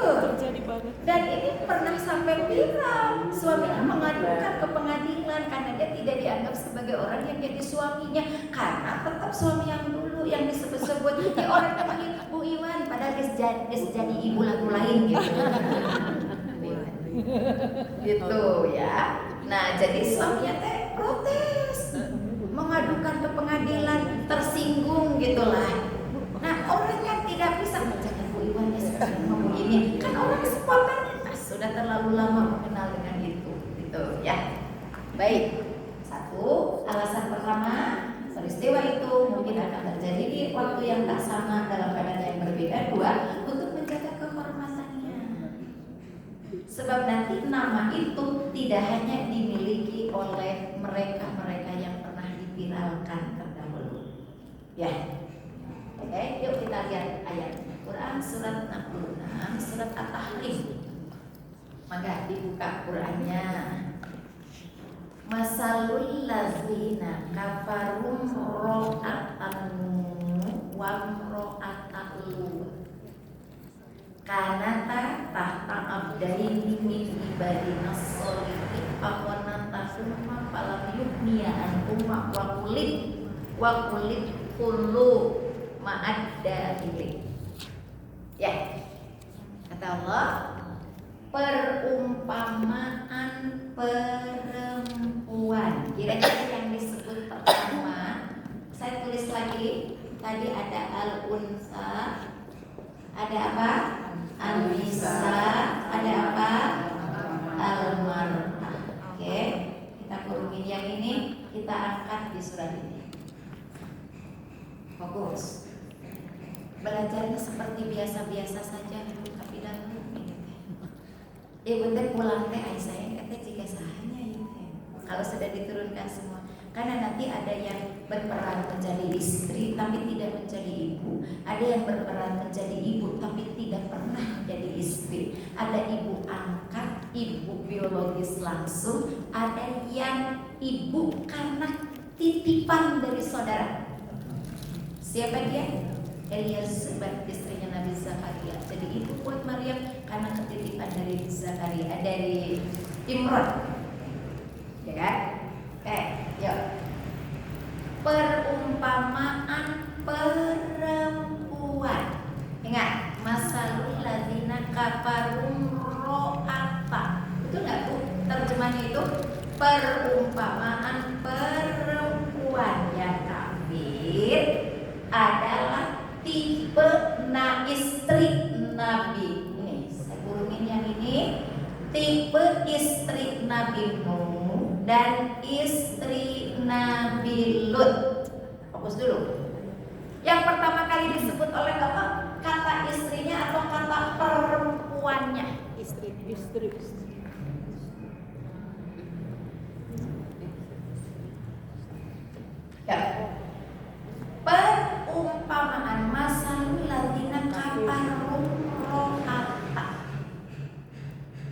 terjadi banget. Dan ini pernah sampai viral. Suaminya mengadukan ke pengadilan karena dia tidak dianggap sebagai orang yang jadi suaminya. Karena tetap suami yang dulu yang disebut-sebut ya orang namanya Bu Iwan, padahal dia jadi ibu lagu lain gitu. Gitu ya. Nah, jadi suaminya teh protes, mengadukan ke pengadilan, tersinggung gitulah. Nah, orang yang tidak bisa menjaga Bu Iwan ya seperti ngomong ini, kan orang spontan sudah terlalu lama mengenal dengan itu, gitu ya. Baik, satu alasan pertama, peristiwa itu mungkin akan terjadi di waktu yang tak sama dalam keadaan yang berbeda. Dua, untuk menjaga kehormatannya. Sebab nanti nama itu tidak hanya dimiliki oleh mereka-mereka yang pernah diviralkan terdahulu. Ya. Oke, yuk kita lihat ayat Quran surat 66, surat At-Tahrim. Maka dibuka Qurannya. Masalul lazina kafarum ro'atanu wa ro'atalu kanata tahta abdaini min ibadina sholihin akhwanata summa falam yubniya anhuma wa kulit kullu ma'adda ini. Ya, kata Allah, perumpamaan perempuan. Kira-kira yang disebut pertama, saya tulis lagi. Tadi ada al-unsa, ada apa? An-nisa, ada apa? Al-mar'ah. Oke, kita kurungin yang ini, kita angkat di surat ini. Fokus. Belajarnya seperti biasa-biasa saja dulu, tapi dahulu ini. Ibu teh pulang teh, saya kata jika sahanya ini. Kalau sudah diturunkan semua, karena nanti ada yang berperan menjadi istri tapi tidak menjadi ibu, ada yang berperan menjadi ibu tapi tidak pernah menjadi istri, ada ibu angkat, ibu biologis langsung, ada yang ibu karena titipan dari saudara. Siapa dia? Elizabeth, istrinya Nabi Zakaria. Jadi ibu buat Maryam karena ketitipan dari Zakaria, dari Imran. Ya kan? Oke, yuk. Perumpamaan perempuan. Ingat, masalul ladzina kafarum ro'ata. Betul nggak Bu? Terjemahnya itu perumpamaan perempuan yang kafir adalah tipe istri Nabi. Ini saya kurungin yang ini. Tipe istri Nabi Nuh dan istri Nabi Lut. Fokus dulu. Yang pertama kali disebut oleh Allah kata istrinya atau kata perempuannya? Istri. Ya. Perumpamaan masalul ladzina kafarum ro'ata.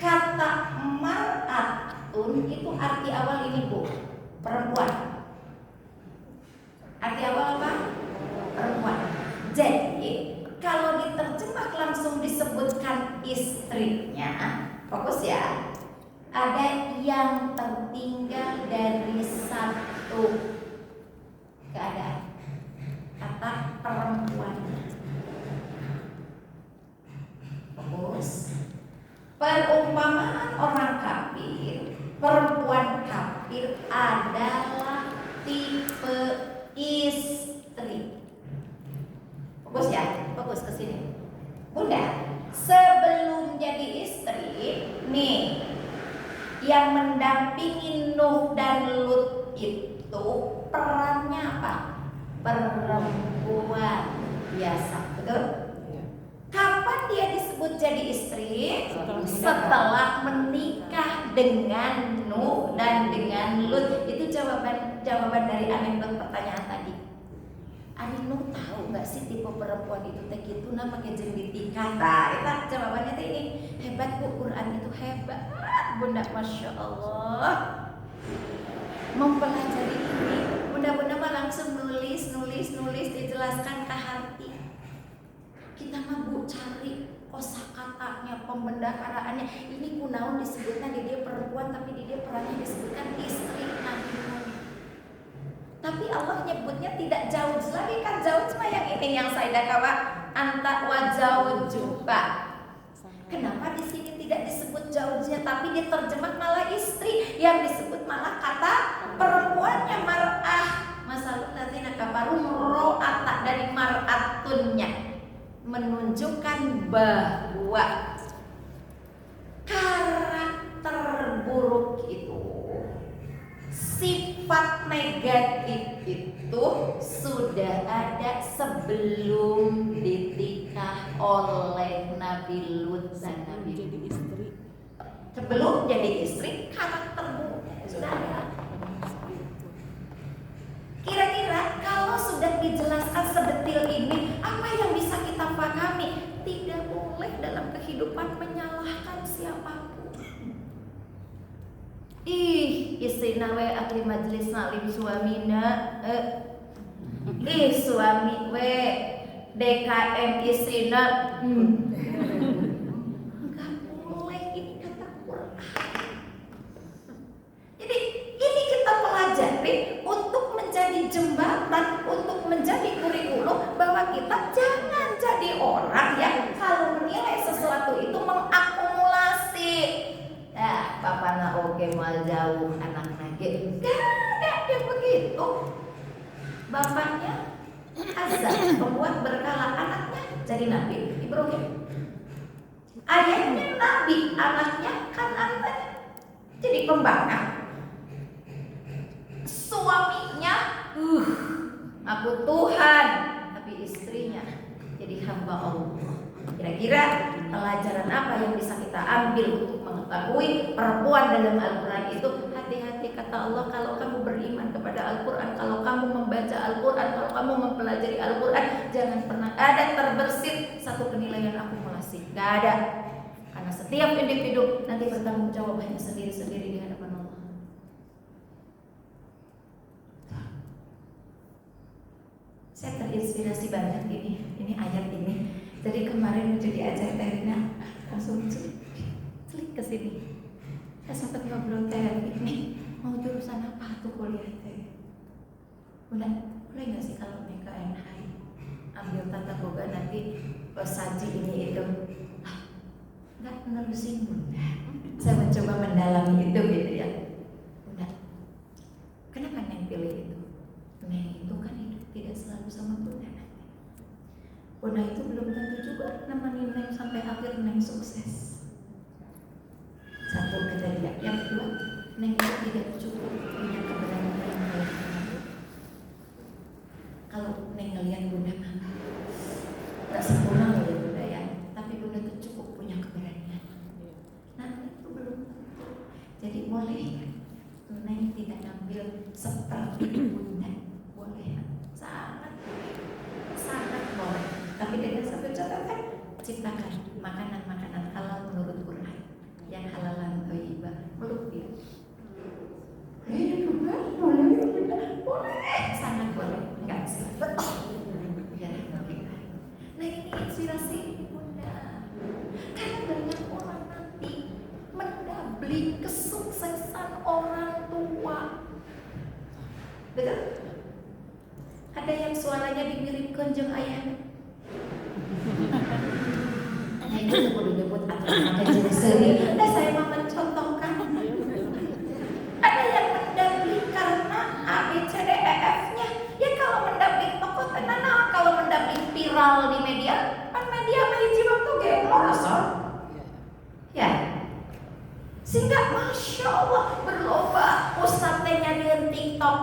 Kata mar'atun itu arti awal ini Bu, perempuan. Arti awal apa? Perempuan. Jadi kalau diterjemah langsung disebutkan istrinya, fokus ya. Ada yang tertinggal dari satu keadaan. Kata perempuan. Fokus. Perumpamaan orang kafir, perempuan kafir adalah tipe istri. Fokus ya, fokus ke sini. Bunda, sebelum jadi istri, nih yang mendampingi Nuh dan Lut itu perannya apa? Perempuan biasa, betul? Kapan dia disebut jadi istri? Setelah menikah dengan Nuh dan dengan Lut. Itu jawaban dari anekdot pertanyaan tadi. Ani Nuh tahu nggak sih tipe perempuan itu teh gitu namanya jembitika. Nah, itu jawabannya teh ini. Hebat Bu, Quran itu hebat. Bunda, masya Allah. Mempelajari ini, bunda-bunda mah langsung nulis dijelaskan ke hati. Kita mah Bu cari kosakatanya, pembendaharaannya. Ini kunaon disebutnya di dia perempuan, tapi di dia perannya disebutkan istri Nabi Nuh. Tapi Allah nyebutnya tidak jauh lagi kan, jauh cuma yang ini yang saya kawa anta wa jaujuka. Kenapa di sini tidak disebut jauhnya tapi diterjemah malah istri, yang disebut malah kata perempuannya mar'ah. Masalul ladzina kafaru ro'ata dari mar'atunnya, menunjukkan bahwa karakter buruk itu, sifat negatif itu sudah ada sebelum ditikah oleh Nabi Lut dan Nabi jadi istri. Sebelum jadi istri, karakter buruknya sudah ada. Kira-kira kalau sudah dijelaskan sedetil ini, apa yang bisa kita pahami? Tidak boleh dalam kehidupan menyalahkan siapapun. Istri nawe ahli majlis nalim suamina. Suami we DKM istrina. Enggak boleh, ini kata Quran. Jadi ini kita pelajari untuk menjadi jembatan, untuk menjadi kurikulum bahwa kita jangan jadi orang yang kalau menilai sesuatu itu mengakumulasi. Nah, bapaknya oke mal jauh anak nage, gak ada yang begitu. Bapaknya azab membuat berkala anaknya jadi Nabi Ibrahim. Ayahnya Nabi, anaknya Kanan jadi pembangkang. Suaminya, aku Tuhan, tapi istrinya jadi hamba Allah. Kira-kira pelajaran apa yang bisa kita ambil untuk mengetahui perempuan dalam Al-Quran itu? Hati-hati kata Allah, kalau kamu beriman kepada Al-Quran, kalau kamu membaca Al-Quran, kalau kamu mempelajari Al-Quran, jangan pernah ada terbersit satu penilaian akumulasi. Gak ada. Karena setiap individu nanti bertanggung jawab hanya sendiri-sendiri di hadapan Allah. Saya terinspirasi banget ini ayat ini. Jadi kemarin menjadi ajar Terina langsung celik ke sini. Saya sempat ngobrol teh ini mau jurusan apa tuh kuliah teh. Boleh nggak sih kalau mereka NHI ambil tata boga nanti saji ini itu? Nggak nerusin bunda. Saya mencoba mendalami itu gitu ya. Bunda, kenapa Neng pilih itu? Neng itu kan hidup tidak selalu sama bunda. Bunda itu belum tentu juga nemenin Neng sampai akhir Neng sukses. Satu kata dia. Yang kedua, Neng itu tidak cukup punya keberanian yang baik. Kalau Neng ngeliat Bunda tak sempurna loh ya Bunda ya, tapi Bunda itu cukup punya keberanian. Nah itu belum tentu. Jadi boleh Neng tidak ambil seperti Bunda, boleh, sangat boleh. Tapi dengan satu catatan, ciptakan makanan-makanan halal menurut Quran, yang halalan thayyibah, meluk dia. Boleh, sangat boleh, enggak sih? Ya, nah ini inspirasi Bunda. Karena banyak orang nanti mendabli kesuksesan orang tua. Betul? Ada yang suaranya dimiripkan jeung ayahnya. Nah itu kudu nyebut atau jeung seuri. Nah saya mau mencontohkan. Ada yang mendabli karena A, B, C, D, E, F-nya. Ya kalau mendabli tokoh tenan, kalau mendabli viral di media, kan media hiji waktu ge merosot. Ya. Sehingga Masya Allah berlomba ustaz teh nyadieun TikTok.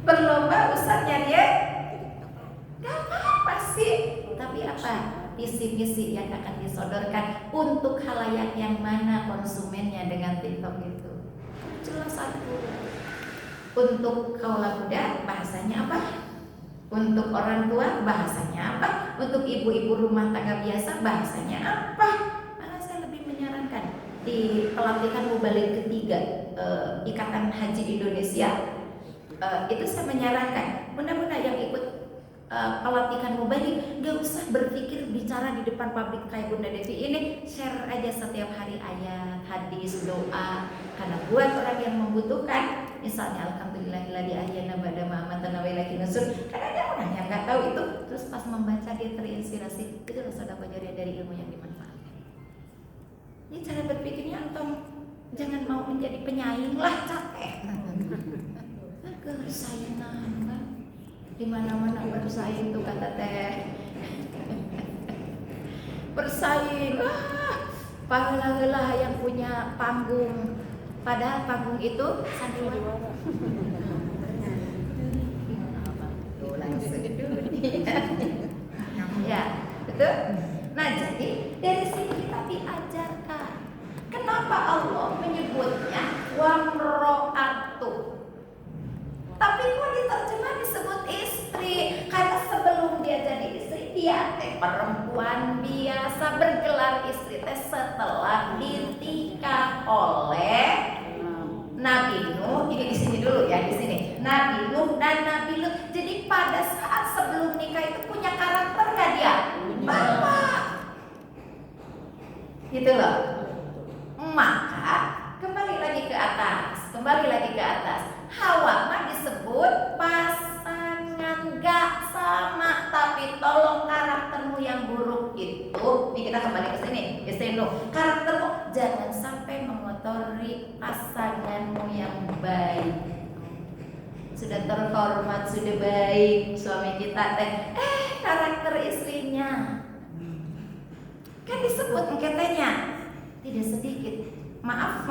Berlomba ustaznya dia gak apa-apa sih, tapi apa visi-visi yang akan disodorkan untuk khalayak yang mana konsumennya dengan TikTok itu. Jelas satu. Untuk kaula muda bahasanya apa? Untuk orang tua bahasanya apa? Untuk ibu-ibu rumah tangga biasa bahasanya apa? Malah saya lebih menyarankan di pelatihan mubalik ketiga Ikatan Haji Indonesia, itu saya menyarankan bunda-bunda yang ikut pelatihan mubalik, gak usah berpikir bicara di depan publik kayak Bunda Devi ini. Share aja setiap hari ayat, hadis, doa. Karena buat orang yang membutuhkan, misalnya alhamdulillahilladzi ahyana ba'da ma amatana wa ilaihi nusyur. Karena ada orang yang nggak tahu itu, terus pas membaca dia terinspirasi. Itu adalah sedekah jariah dari ilmu yang dimanfaatkan. Ini cara berpikirnya antum jangan mau menjadi penyaing lah, capek. Kesaingan kan, di mana-mana bersaing tuh kata teh. Bersaing, pahala-pahala yang punya panggung, padahal panggung itu sandiwara. Ya, betul. Nah, jadi dari sini kita diajarkan. Kenapa Allah menyebutnya wamro'atu? Tapi kok diterjemah disebut istri? Karena sebelum dia jadi istri, dia perempuan biasa, bergelar istri setelah dinikah oleh Nabi Nuh. Ini di sini dulu ya, di sini. Nabi Nuh dan Nabi Lut. Jadi pada saat sebelum nikah itu punya karakter nggak dia? Bapak. Gitu loh. Maka kembali lagi ke atas. Hawa mah disebut pasangan, gak sama, tapi tolong karaktermu yang buruk itu. Nih kita kembali ke sini, karaktermu jangan sampai mengotori pasanganmu yang baik. Sudah terhormat, sudah baik suami kita teh, karakter istrinya kan disebut katanya tidak sedikit. Maaf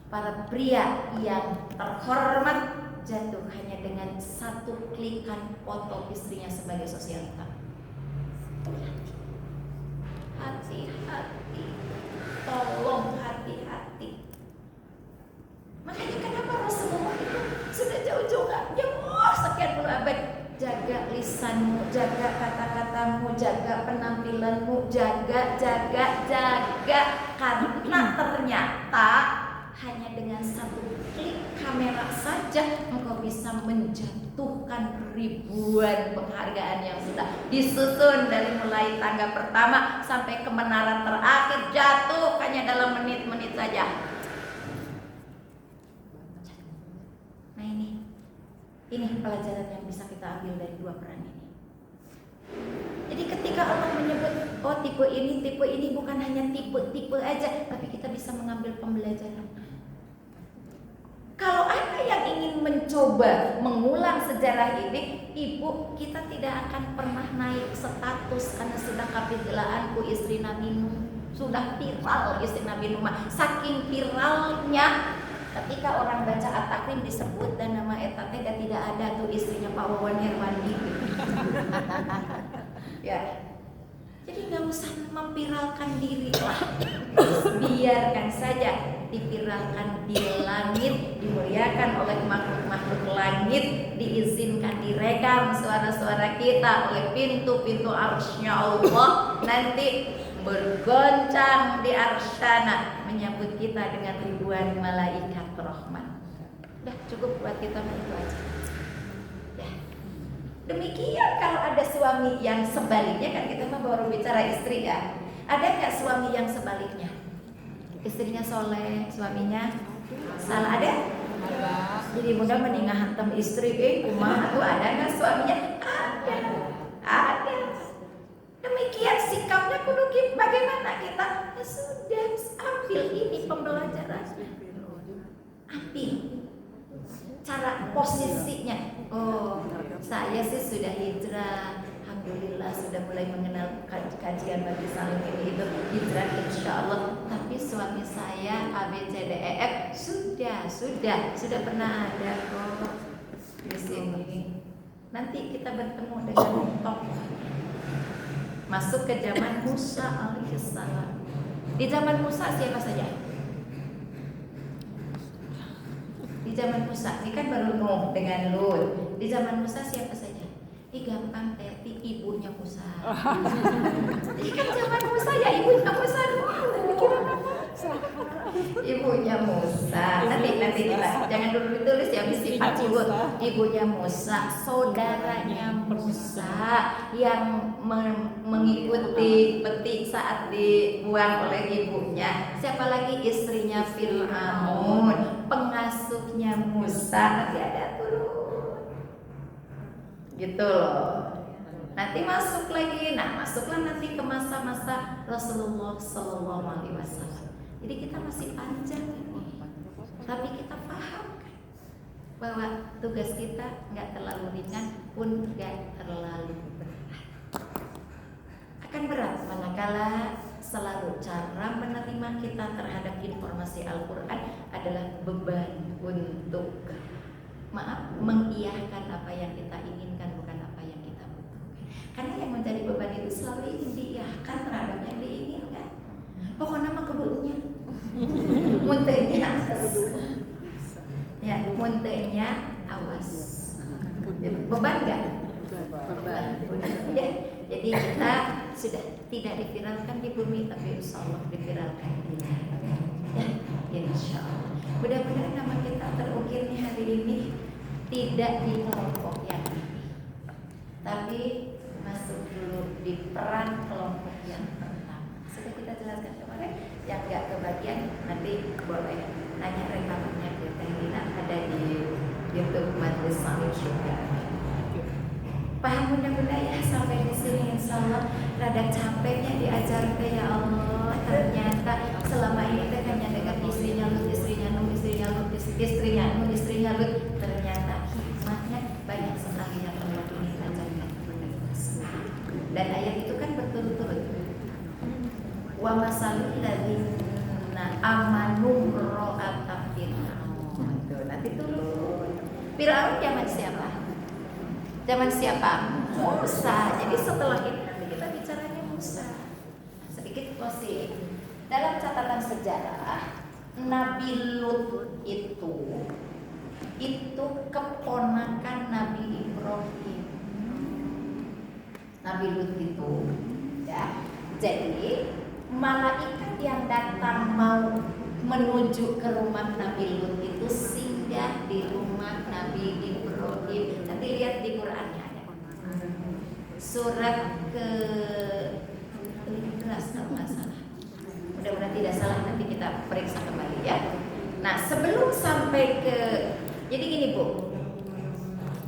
para pria yang terhormat jatuh hanya dengan satu klikan foto istrinya sebagai sosialita. Hati-hati, tolong hati-hati. Makanya kenapa Rasulullah itu sudah jauh-jauh sekian puluh abad, jaga lisanmu, jaga kata-katamu, jaga penampilanmu, jaga karena ternyata hanya dengan satu klik kamera saja engkau bisa menjatuhkan ribuan penghargaan yang sudah disusun dari mulai tangga pertama sampai ke menara terakhir, jatuh hanya dalam menit-menit saja. Nah ini pelajaran yang bisa kita ambil dari dua peran ini. Jadi ketika Allah menyebut tipe ini bukan hanya tipe aja, tapi kita bisa mengambil pembelajaran. Kalau Anda yang ingin mencoba mengulang sejarah ini, ibu, kita tidak akan pernah naik status karena sudah kapilaanku istri Nabi Nuh, sudah viral istri Nabi Nuh. Saking viralnya, ketika orang baca At-Takrim disebut dan nama etatnya dan tidak ada tuh istrinya Pak Wawan Herwandi. Ya. Jadi nggak usah memviralkan diri lah, biarkan saja diviralkan di langit, dimuliakan oleh makhluk-makhluk langit, diizinkan direkam suara-suara kita oleh pintu-pintu arsy-Nya Allah, nanti bergoncang di arsyana menyambut kita dengan ribuan malaikat rahman. Udah cukup buat kita itu aja. Ya. Demikian kalau ada suami yang sebaliknya, kan kita mah baru bicara istri ya. Ada nggak suami yang sebaliknya? Istrinya soleh, suaminya salah, ada? Jadi mudah mendingan hantem istri, kumaha tuh, ada nggak suaminya? Ada. Demikian sikapnya kudu bagaimana kita? Ya sudah, ambil ini pembelajarannya. Ambil cara posisinya. Oh, saya sih sudah hijrah, alhamdulillah sudah mulai mengenal kajian Majelis Salim ini itu hijrah insya Allah. Tapi suami saya ABCDEF sudah pernah ada kok di sini. Nanti kita bertemu dengan tokoh. Masuk ke zaman Musa alaihissalam. Di zaman Musa siapa saja? Di zaman Musa, ini kan baru Nuh dengan Lut. Di zaman Musa siapa saja? Gampang tapi ibunya Musa. Ini kan zaman Musa ya, ibunya Musa dulu. Ibunya Musa. Nanti kita jangan dulu ditulis ya, misi Ibunya Musa. Ibunya Musa, saudaranya Musa yang mengikuti peti saat dibuang oleh ibunya. Siapa lagi? Istrinya Fir'aun, pengasuhnya Musa. Nanti ada turun gitu loh. Nanti masuk lagi. Nah, masuklah nanti ke masa-masa Rasulullah Sallallahu Alaihi Wasallam. Jadi kita masih panjang ini, tapi kita paham kan bahwa tugas kita nggak terlalu ringan pun nggak terlalu berat. Akan berat manakala selalu cara menerima kita terhadap informasi Al-Quran adalah beban untuk mengiyahkan apa yang kita inginkan, bukan apa yang kita butuhkan. Karena yang menjadi beban itu selalu ingin diiyahkan terhadap yang diinginkan. Pokoknya mah kebutuhannya muntahnya awas. Ya, muntahnya awas. Beban gak? Beban. Ya, jadi kita sudah tidak diviralkan di bumi, tapi insya Allah diviralkan di langit. Ya, insya Allah. Mudah-mudahan nama kita terukirnya hari ini tidak di kelompok yang ini, tapi masuk dulu di peran kelompok yang pertama. Sudah kita jelaskan kemarin. Yang gak kebagian nanti boleh nanya rekamannya ke Teh Dina, ada di YouTube Majelis Salim juga. Paham mudah-mudahan ya sampai di sini insya Allah. Rada capeknya diajar ke ya Allah. Ternyata selama ini teh hanya dengan istrinya Lut, istrinya Lut. Ternyata hikmahnya banyak sekali yang Allah ingin ajarkan kepada kita semua. Dan ayat itu kan berturut-turut. Wa masalul ladzina amanu ra'ata Fir'aun. Nanti turun. Fir'aun zaman siapa? Zaman siapa? Musa. Jadi setelah ini nanti kita bicaranya Musa. Sedikit closing. Dalam catatan sejarah, Nabi Lut itu keponakan Nabi Ibrahim. Nabi Lut itu, ya. Jadi malaikat yang datang mau menuju ke rumah Nabi Lut itu singgah di rumah Nabi Ibrahim. Nanti lihat di Qur'annya ada. Surat ke-15 kalau nggak salah. Mudah-mudahan tidak salah, nanti kita periksa kembali ya. Nah, sebelum sampai ke, jadi gini Bu,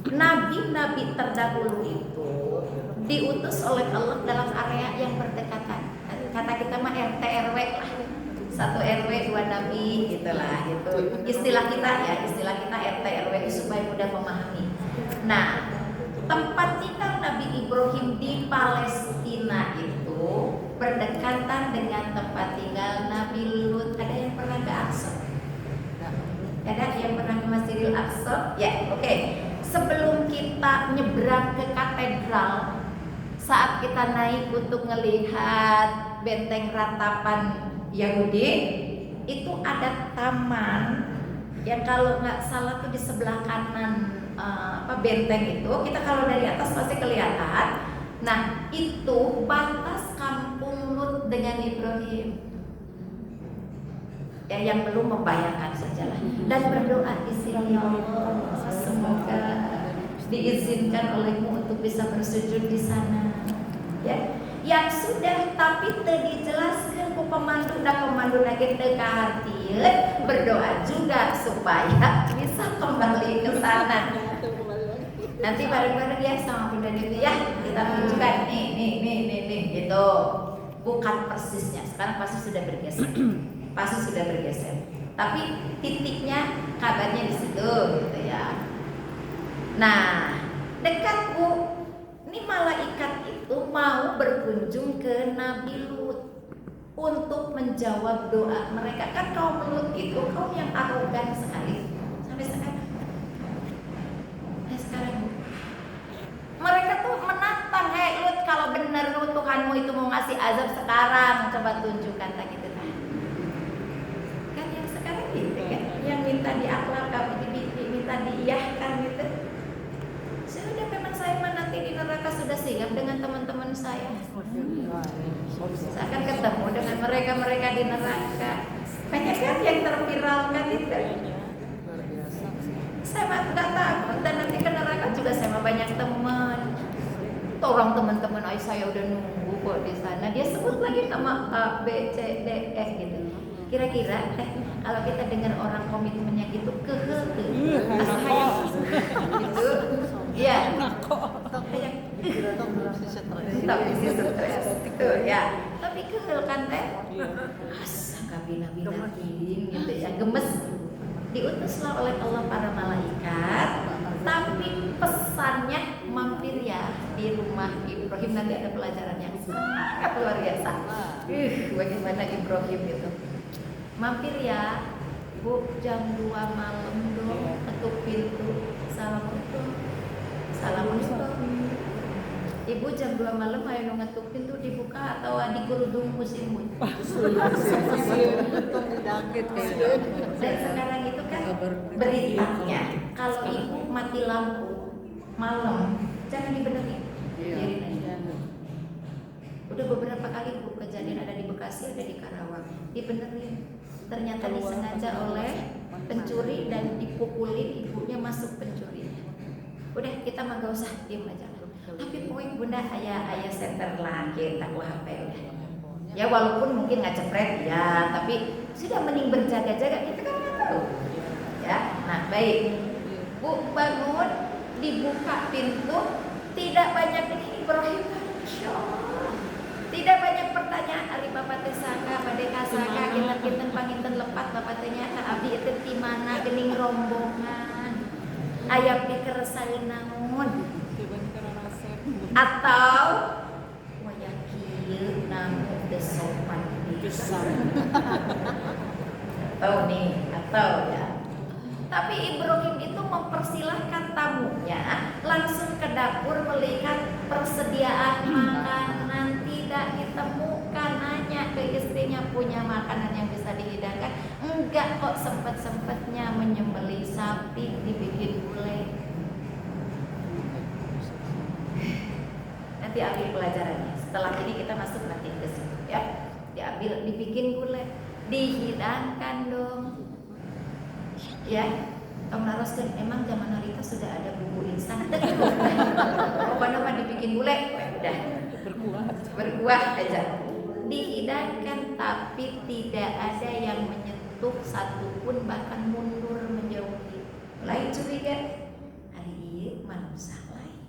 nabi-nabi terdahulu itu diutus oleh Allah dalam area yang berdekatan. Kata kita mah RT RW lah, 1 RW 2 nabi gitulah gitu. Istilah kita RT RW itu supaya mudah memahami. Nah, tempat tinggal Nabi Ibrahim di Palestina itu berdekatan dengan tempat tinggal Nabi Lut. Ada yang pernah ke Aqsa? Ada yang pernah ke Masjidil Aqsa? Ya, oke. Sebelum kita nyebrang ke katedral, saat kita naik untuk melihat benteng ratapan Yahudi, itu ada taman yang kalau nggak salah tuh di sebelah kanan benteng itu. Kita kalau dari atas pasti kelihatan. Nah, itu batas kampung Lut dengan Ibrahim. Ya, yang belum membayangkan sajalah. Dan berdoa di sini, ya Allah, semoga diizinkan olehmu untuk bisa bersujud di sana. Ya, yang sudah tapi teu dijelaskan ku pemandu lagi teu kahartieun, berdoa juga supaya bisa kembali ke sana. Nanti bareng-bareng ya sama Bunda Devi ya, kita tunjukkan nih gitu. Bukan persisnya, sekarang pasti sudah bergeser. Tapi titiknya kabarnya di situ gitu ya. Nah, dekat Bu, ini malaikat itu mau berkunjung ke Nabi Lut untuk menjawab doa mereka. Kan kaum Lut itu kaum yang arogan sekali sampai sekarang. Mereka tuh menantang, hei Lut, kalau benar Lut Tuhanmu itu mau ngasih azab sekarang, coba tunjukkan tak gitu kan. Kan yang sekarang gitu kan, yang minta diakhlak, minta diiyahkan gitu. Sudah memang saya nanti di neraka sudah siap dengan teman-teman saya. Saya akan ketemu dengan mereka di neraka. Banyak kan yang terviralkan itu. Saya mah nggak takut dan nanti ke neraka juga saya mah banyak teman. Orang teman-teman saya udah nunggu kok di sana. Dia sebut lagi nama A, B, C, D, E gitu. Kira-kira kalau kita dengar orang komitmennya gitu gitu, ya, kayak tapi sih stres gitu ya. Tapi kan teh, asa bina-bina gitu ya, gemes. Diutuslah oleh Allah para malaikat, tapi pesannya mampir ya di rumah Ibrahim. Nanti ada pelajaran yang sangat luar biasa. Bagaimana Ibrahim itu mampir ya Bu, jam 2 malam dong, ketuk pintu. Assalamualaikum. Ibu jam 2 malam ayo ngetuk pintu dibuka atau di gerudung musimut. Dan sekarang itu kan beritanya kalau ibu mati lampu malam jangan dibenerin, biarin aja. Udah beberapa kali Bu kejadian, ada di Bekasi, ada di Karawang, dibenerin. Ternyata disengaja oleh pencuri dan dipukulin ibunya masuk pencurinya. Udah kita mah gak usah diem aja. Tapi poin bunda ayah center lah kita HP udah. Ya walaupun mungkin nggak cepret ya, tapi sudah mending berjaga-jaga, kita kan nggak tahu. Ya, nah baik. Bu bangun, dibuka pintu, tidak banyak ini Ibrahim, Masya Allah. Tidak banyak pertanyaan ari bapak teh saka, bade kasaka, kinten panginten lepat bapak teh nya abdi teh di mana geuning rombongan. Aya pikir saeun naon? Atau wayah kieu namun teu sopan atau ya. Tapi Ibrahim itu mempersilahkan tamunya langsung ke dapur melihat persediaan makanan, tidak ditemukan, nanya ke istrinya punya makanan yang bisa dihidangkan. Enggak kok, sempet-sempetnya menyembelih sapi dibikin gulai. Nanti ambil pelajarannya. Setelah ini kita masuk nanti ke situ ya. Diambil, dibikin gulai, dihidangkan dong. Ya, kamu naroskan emang zaman harita sudah ada bumbu instan. Apa-apa dibikin gulai, udah berkuah aja. Dihidangkan tapi tidak ada yang menyentuh satupun, bahkan mundur menjauhi. Lain curiga, hari ini malam salai.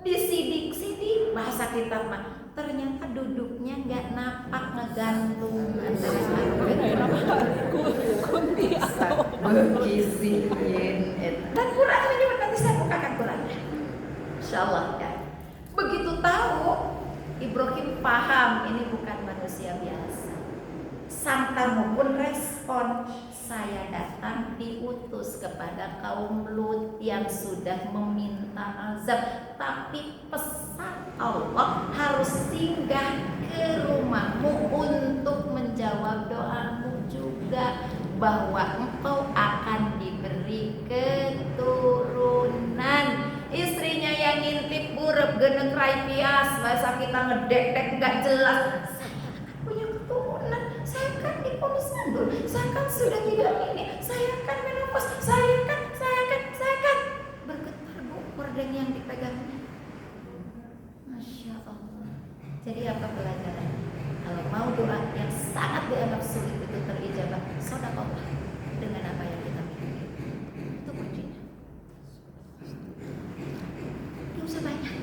Disidik-sidik bahasa kita mah. Ternyata duduknya nggak napak, ngegantung antara dan Quran menyebut, nanti saya bukakan Qurannya insyaallah ya. Begitu tahu Ibrahim paham ini bukan manusia biasa. Sang tamu pun respon, saya datang diutus kepada kaum Lut yang sudah meminta azab, tapi pesan Allah harus singgah ke rumahmu untuk menjawab doamu juga, bahwa engkau akan diberi keturunan. Istrinya yang ngintip burep genek rai pias, bahasa kita ngedek-dek nggak jelas. Saya akan punya keturunan, saya kan diponis nganggur, saya kan sudah tidak ini, saya kan menopause, saya kan bergetar Bu korden yang dipegangnya. Masya Allah. Jadi apa pelajaran? Kalau mau doa yang sangat dianggap sulit itu terijabah, sedekahlah dengan apa yang kita miliki. Itu kuncinya. Tidak usah banyak.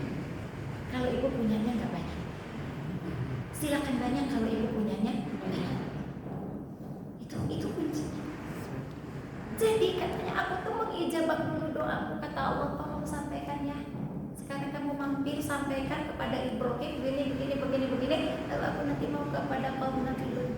Kalau ibu punyanya nggak banyak, silakan banyak. Kalau ibu punyanya banyak. Itu kuncinya. Jadi katanya aku tuh mengijabah dulu doamu, kata Allah, tolong sampaikan ya. Sekarang kamu mampir sampaikan kepada Ibrahim begini. Lalu aku nanti mau kepada kaum Nabi Lut.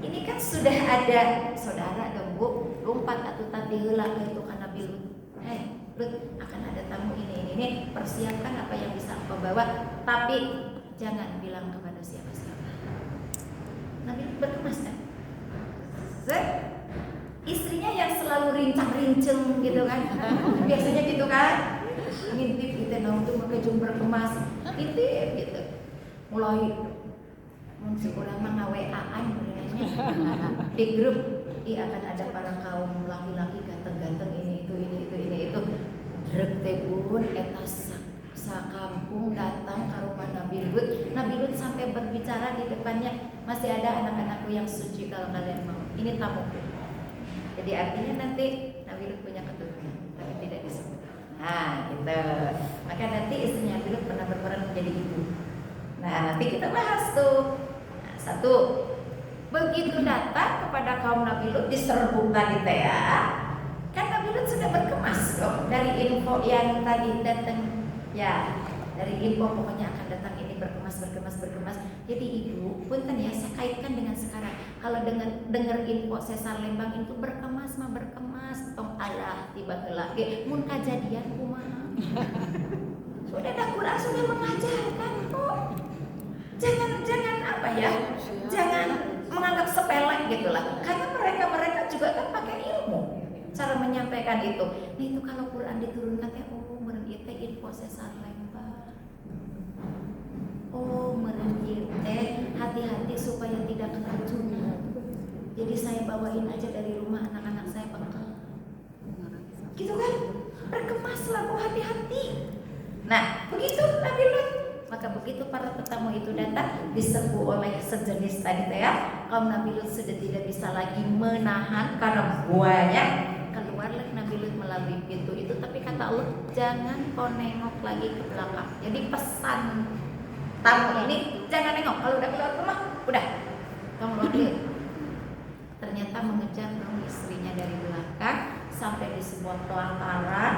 Ini kan sudah ada saudara dong Bu, lompat atau tadi heula itu kan Nabi Lut. Hei Lut, akan ada tamu ini, persiapkan apa yang bisa kau bawa, tapi jangan bilang kepada siapa-siapa. Nabi Lut berkemas kan? Istrinya yang selalu rincang-rinceng gitu kan, biasanya gitu kan, ngintip gitu, nah untuk pakai jumper kemas, ngintip gitu, mulai muncul orang mah ngawe-aan di grup, akan ada para kaum laki-laki ganteng-ganteng ini itu drek teh pun eta sakampung datang ke rumah Nabi Lut sampai berbicara di depannya, masih ada anak-anakku yang suci kalau kalian mau, ini tamuku. Jadi artinya nanti Nabi Lut punya keturunan tapi tidak disebut. Nah gitu, maka nanti istrinya Nabi Lut pernah berperan menjadi ibu. Nah nanti kita bahas tuh. Nah, satu, begitu datang kepada kaum Nabi Lut diserbu tadi teh ya, kan Nabi Lut sudah berkemas dong dari info yang tadi datang ya, dari info pokoknya akan datang ini berkemas. Jadi ibu punten ya, saya kaitkan dengan sekarang. Kalau dengar info sesar Lembang itu berkemas tong Allah tiba lagi mun kejadian kumaha. Sudah ada Quran sudah mengajarkan kok. Jangan apa ya? Jangan menganggap sepele gitu lah. Karena mereka juga kan pakai ilmu cara menyampaikan itu. Nah itu kalau Quran diturunkan teh meureun ieu teh info sesar Lembang. Meureun ieu teh hati-hati supaya tidak keracunan. Jadi saya bawain aja dari rumah anak-anak saya bekal. Gitu kan? Berkemaslah kok, hati-hati. Nah, begitu Nabi Lut. Maka begitu para tetamu itu datang diserbu oleh sejenis tadi teh ya, kaum Nabi Lut sudah tidak bisa lagi menahan karena banyak. Keluarlah Nabi Lut melalui pintu itu, tapi kata Allah jangan kau nengok lagi ke belakang. Jadi pesan tamu ini jangan nengok, kalau udah keluar rumah udah kamu wakil. Ternyata mengejar dong istrinya dari belakang sampai di sebuah pelataran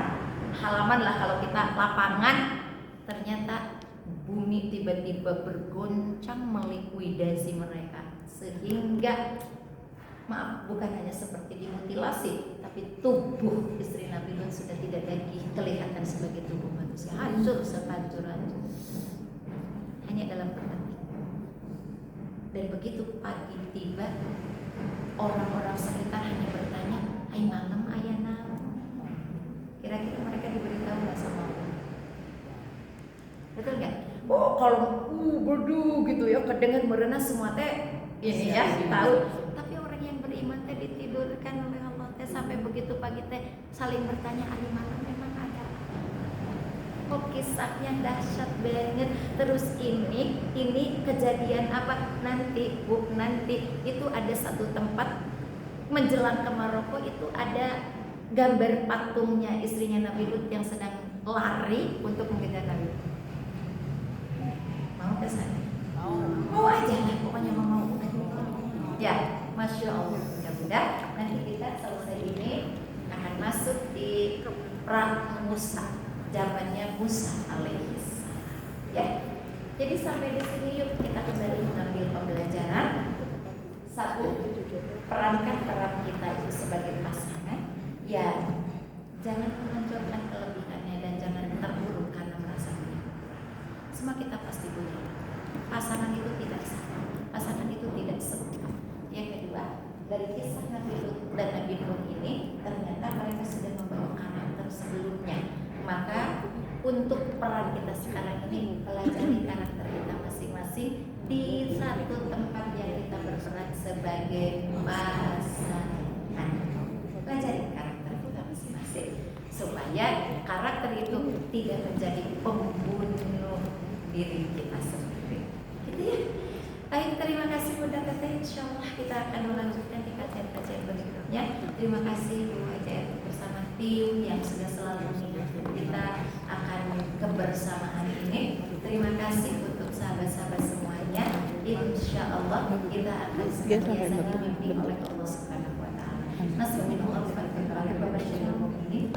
halaman lah kalau kita lapangan. Ternyata bumi tiba-tiba bergoncang melikuidasi mereka sehingga bukan hanya seperti dimutilasi, tapi tubuh istri Nabi Lut sudah tidak lagi kelihatan sebagai tubuh manusia, hancur sehancur-hancur hanya dalam berdetik. Dan begitu pagi tiba, orang-orang sekitar hanya bertanya, "Ai malam aya naon?" Kira-kira mereka diberitahu nggak sama Allah? Betul nggak? Kalau berdu gitu ya, kedengar merena semua teh ini ya tahu. Tapi orang yang beriman teh ditidurkan oleh Allah teh sampai begitu pagi teh saling bertanya, "Ai malam memang ada?" Kok kisahnya dahsyat banget. Terus ini kejadian apa nanti itu ada satu tempat menjelang ke Maroko itu ada gambar patungnya istrinya Nabi Lut yang sedang lari untuk mengejar Nabi Lut. Mau ke sana? Mau aja lah, pokoknya mau. Ya, Masya Allah. Mudah-mudahan nanti kita selesai ini akan masuk di perang Musa, zamannya Musa alaihissalam. Ya, jadi sampai di sini yuk kita kembali mengambil pembelajaran. Satu, perankan peran kita itu sebagai pasangan. Ya, jangan menonjolkan kelebihannya dan jangan terburuk karena merasa punya kekurangan. Semua kita pasti punya. Pasangan itu tidak sama. Pasangan itu tidak sempurna. Yang kedua, dari kisah Nabi Lut dan Nabi Nuh ini ternyata mereka sudah membawa karakter sebelumnya. Maka untuk peran kita sekarang ini pelajari karakter kita masing-masing di satu tempat yang kita berperan sebagai pasangan. Pelajari karakter kita masing-masing supaya karakter itu tidak menjadi pembunuh diri kita sendiri. Gitu ya. Baik, terima kasih Bunda Teteh. Insyaallah kita akan melanjutkan di kajian-kajian berikutnya. Terima kasih Bu Hajar bersama tim yang sudah selalu mendukung kita akan kebersamaan ini. Terima kasih untuk sahabat-sahabat semuanya. Insyaallah kita akan senantiasa dibimbing oleh Allah Subhanahu wa taala. Nasibul mu'afat kepada ini